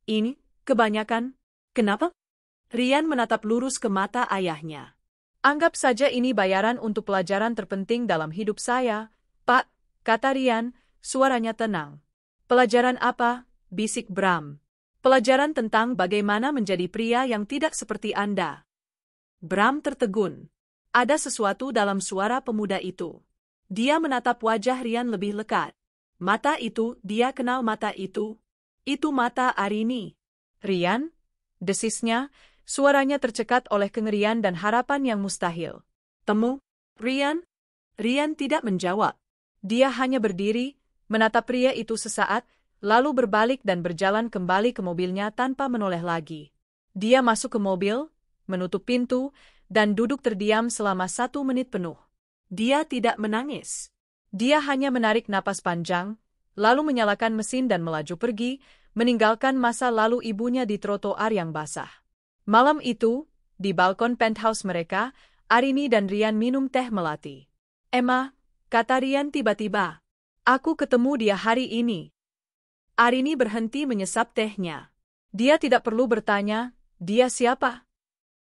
ini, kebanyakan. Kenapa? Rian menatap lurus ke mata ayahnya. Anggap saja ini bayaran untuk pelajaran terpenting dalam hidup saya, Pak, kata Rian, suaranya tenang. Pelajaran apa? Bisik Bram. Pelajaran tentang bagaimana menjadi pria yang tidak seperti Anda. Bram tertegun. Ada sesuatu dalam suara pemuda itu. Dia menatap wajah Rian lebih lekat. Mata itu, dia kenal mata itu. Itu mata Arini. Rian? Desisnya, suaranya tercekat oleh kengerian dan harapan yang mustahil. Temu, Rian? Rian tidak menjawab. Dia hanya berdiri, menatap pria itu sesaat, lalu berbalik dan berjalan kembali ke mobilnya tanpa menoleh lagi. Dia masuk ke mobil, menutup pintu, dan duduk terdiam selama 1 menit penuh. Dia tidak menangis. Dia hanya menarik napas panjang, lalu menyalakan mesin dan melaju pergi, meninggalkan masa lalu ibunya di trotoar yang basah. Malam itu, di balkon penthouse mereka, Arini dan Rian minum teh melati. "Emma," kata Rian tiba-tiba. "Aku ketemu dia hari ini." Arini berhenti menyesap tehnya. Dia tidak perlu bertanya, dia siapa?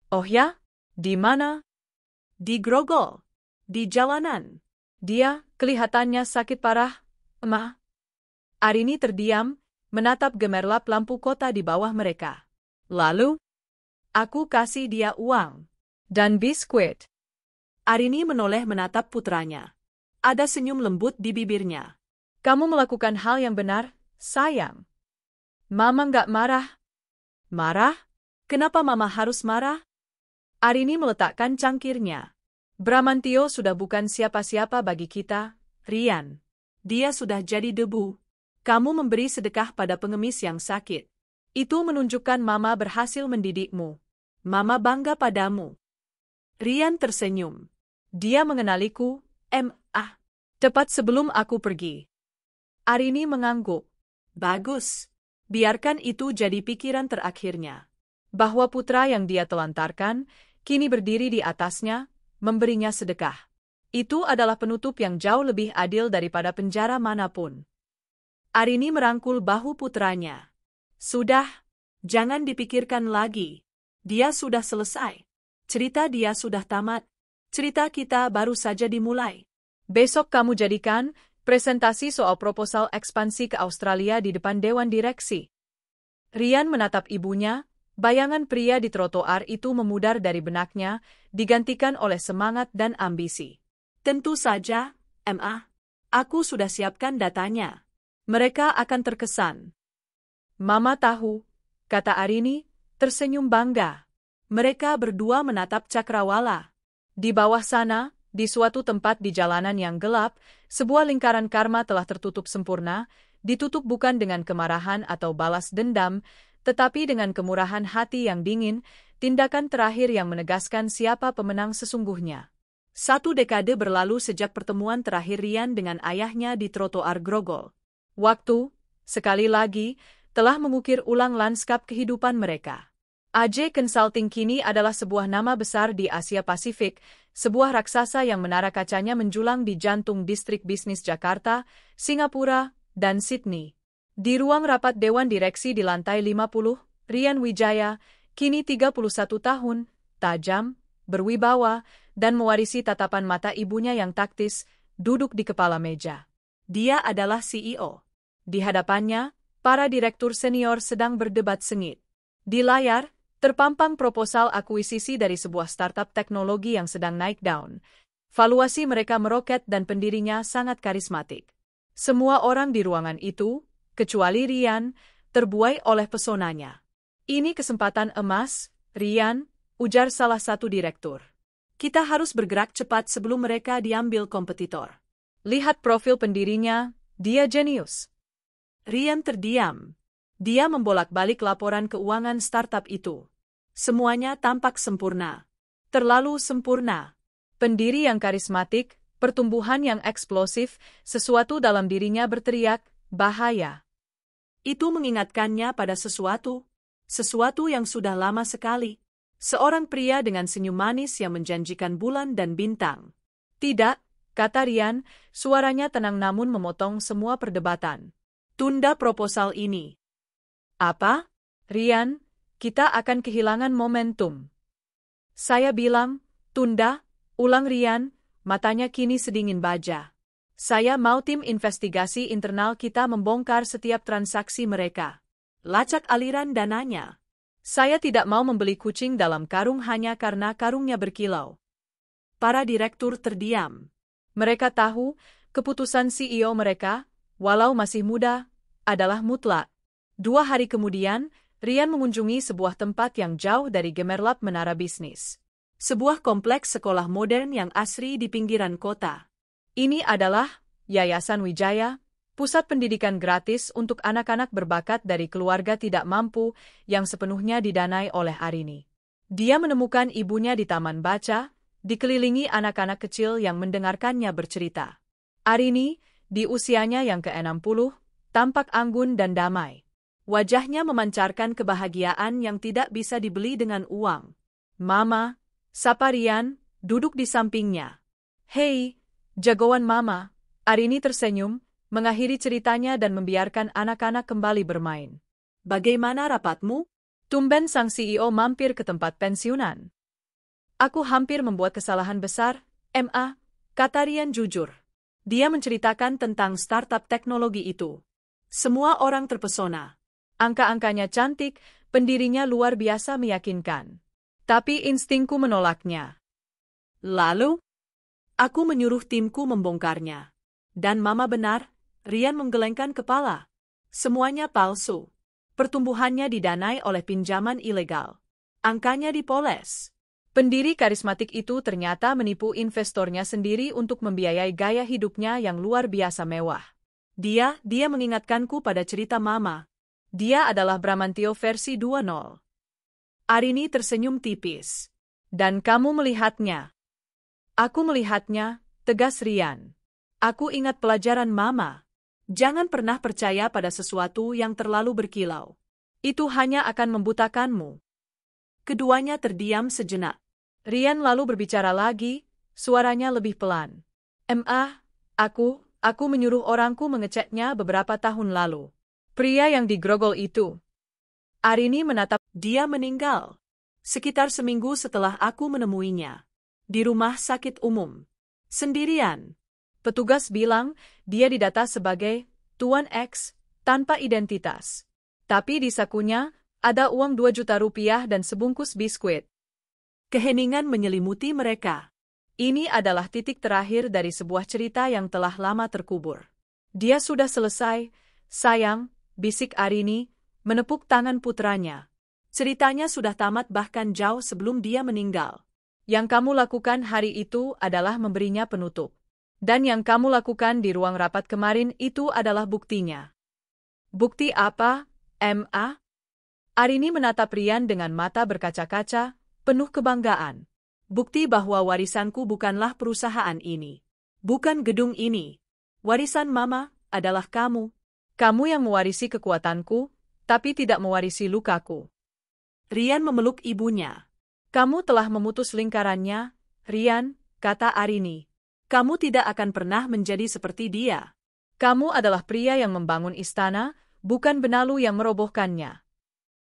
"Oh ya? Di mana?" "Di Grogol. Di jalanan." "Dia kelihatannya sakit parah, Emma." Arini terdiam, menatap gemerlap lampu kota di bawah mereka. "Lalu?" "Aku kasih dia uang. Dan biskuit." Arini menoleh menatap putranya. Ada senyum lembut di bibirnya. "Kamu melakukan hal yang benar, sayang." "Mama nggak marah." "Marah? Kenapa Mama harus marah?" Arini meletakkan cangkirnya. "Bramantio sudah bukan siapa-siapa bagi kita, Rian." "Dia sudah jadi debu. Kamu memberi sedekah pada pengemis yang sakit. Itu menunjukkan Mama berhasil mendidikmu. Mama bangga padamu." Rian tersenyum. "Dia mengenaliku, Ma. Tepat sebelum aku pergi." Arini mengangguk. "Bagus. Biarkan itu jadi pikiran terakhirnya." Bahwa putra yang dia telantarkan, kini berdiri di atasnya, memberinya sedekah. Itu adalah penutup yang jauh lebih adil daripada penjara manapun. Arini merangkul bahu putranya. "Sudah, jangan dipikirkan lagi. Dia sudah selesai. Cerita dia sudah tamat. Cerita kita baru saja dimulai." "Besok kamu jadikan presentasi soal proposal ekspansi ke Australia di depan Dewan Direksi." Rian menatap ibunya, bayangan pria di trotoar itu memudar dari benaknya, digantikan oleh semangat dan ambisi. "Tentu saja, Ma. Aku sudah siapkan datanya. Mereka akan terkesan." "Mama tahu," kata Arini, tersenyum bangga. Mereka berdua menatap cakrawala. Di bawah sana, di suatu tempat di jalanan yang gelap, sebuah lingkaran karma telah tertutup sempurna, ditutup bukan dengan kemarahan atau balas dendam, tetapi dengan kemurahan hati yang dingin, tindakan terakhir yang menegaskan siapa pemenang sesungguhnya. 1 dekade berlalu sejak pertemuan terakhir Rian dengan ayahnya di trotoar Grogol. Waktu, sekali lagi, telah mengukir ulang lanskap kehidupan mereka. AJ Consulting kini adalah sebuah nama besar di Asia Pasifik, sebuah raksasa yang menara kacanya menjulang di jantung distrik bisnis Jakarta, Singapura, dan Sydney. Di ruang rapat Dewan Direksi di lantai 50, Rian Wijaya, kini 31 tahun, tajam, berwibawa, dan mewarisi tatapan mata ibunya yang taktis, duduk di kepala meja. Dia adalah CEO. Di hadapannya, para direktur senior sedang berdebat sengit. Di layar, terpampang proposal akuisisi dari sebuah startup teknologi yang sedang naik daun. Valuasi mereka meroket dan pendirinya sangat karismatik. Semua orang di ruangan itu, kecuali Rian, terbuai oleh pesonanya. "Ini kesempatan emas, Rian," ujar salah satu direktur. "Kita harus bergerak cepat sebelum mereka diambil kompetitor." "Lihat profil pendirinya, dia jenius." Rian terdiam. Dia membolak-balik laporan keuangan startup itu. Semuanya tampak sempurna. Terlalu sempurna. Pendiri yang karismatik, pertumbuhan yang eksplosif, sesuatu dalam dirinya berteriak, bahaya. Itu mengingatkannya pada sesuatu yang sudah lama sekali. Seorang pria dengan senyum manis yang menjanjikan bulan dan bintang. "Tidak," kata Rian, suaranya tenang namun memotong semua perdebatan. "Tunda proposal ini." "Apa? Rian, kita akan kehilangan momentum." "Saya bilang, tunda," ulang Rian, matanya kini sedingin baja. "Saya mau tim investigasi internal kita membongkar setiap transaksi mereka. Lacak aliran dananya. Saya tidak mau membeli kucing dalam karung hanya karena karungnya berkilau." Para direktur terdiam. Mereka tahu, keputusan CEO mereka, walau masih muda, adalah mutlak. 2 hari kemudian, Rian mengunjungi sebuah tempat yang jauh dari gemerlap menara bisnis. Sebuah kompleks sekolah modern yang asri di pinggiran kota. Ini adalah Yayasan Wijaya, pusat pendidikan gratis untuk anak-anak berbakat dari keluarga tidak mampu yang sepenuhnya didanai oleh Arini. Dia menemukan ibunya di taman baca, dikelilingi anak-anak kecil yang mendengarkannya bercerita. Arini, di usianya yang ke-60, tampak anggun dan damai. Wajahnya memancarkan kebahagiaan yang tidak bisa dibeli dengan uang. "Mama," sapa Rian, duduk di sampingnya. Hei, jagoan Mama. Arini tersenyum, mengakhiri ceritanya dan membiarkan anak-anak kembali bermain. Bagaimana rapatmu? Tumben sang CEO mampir ke tempat pensiunan. Aku hampir membuat kesalahan besar, Ma, kata Rian jujur. Dia menceritakan tentang startup teknologi itu. Semua orang terpesona. Angka-angkanya cantik, pendirinya luar biasa meyakinkan. Tapi instingku menolaknya. Lalu, aku menyuruh timku membongkarnya. Dan Mama benar, Rian menggelengkan kepala. Semuanya palsu. Pertumbuhannya didanai oleh pinjaman ilegal. Angkanya dipoles. Pendiri karismatik itu ternyata menipu investornya sendiri untuk membiayai gaya hidupnya yang luar biasa mewah. Dia mengingatkanku pada cerita Mama. Dia adalah Bramantio versi 2.0. Arini tersenyum tipis. Dan kamu melihatnya. Aku melihatnya, tegas Rian. Aku ingat pelajaran Mama. Jangan pernah percaya pada sesuatu yang terlalu berkilau. Itu hanya akan membutakanmu. Keduanya terdiam sejenak. Rian lalu berbicara lagi, suaranya lebih pelan. Ma, aku menyuruh orangku mengeceknya beberapa tahun lalu. Pria yang digrogol itu. Arini menatap. Dia meninggal. Sekitar seminggu setelah aku menemuinya. Di rumah sakit umum. Sendirian. Petugas bilang dia didata sebagai Tuan X tanpa identitas. Tapi di sakunya ada uang 2 juta rupiah dan sebungkus biskuit. Keheningan menyelimuti mereka. Ini adalah titik terakhir dari sebuah cerita yang telah lama terkubur. Dia sudah selesai, sayang, bisik Arini, menepuk tangan putranya. Ceritanya sudah tamat bahkan jauh sebelum dia meninggal. Yang kamu lakukan hari itu adalah memberinya penutup. Dan yang kamu lakukan di ruang rapat kemarin itu adalah buktinya. Bukti apa, Ma? Arini menatap Rian dengan mata berkaca-kaca, penuh kebanggaan. Bukti bahwa warisanku bukanlah perusahaan ini. Bukan gedung ini. Warisan Mama adalah kamu. Kamu yang mewarisi kekuatanku, tapi tidak mewarisi lukaku. Rian memeluk ibunya. Kamu telah memutus lingkarannya, Rian, kata Arini. Kamu tidak akan pernah menjadi seperti dia. Kamu adalah pria yang membangun istana, bukan benalu yang merobohkannya.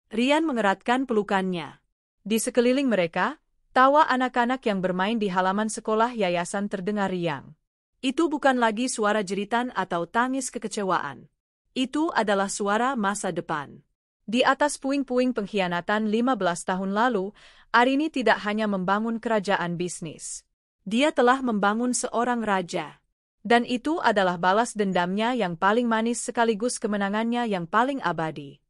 Rian mengeratkan pelukannya. Di sekeliling mereka, tawa anak-anak yang bermain di halaman sekolah yayasan terdengar riang. Itu bukan lagi suara jeritan atau tangis kekecewaan. Itu adalah suara masa depan. Di atas puing-puing pengkhianatan 15 tahun lalu, Arini tidak hanya membangun kerajaan bisnis. Dia telah membangun seorang raja. Dan itu adalah balas dendamnya yang paling manis sekaligus kemenangannya yang paling abadi.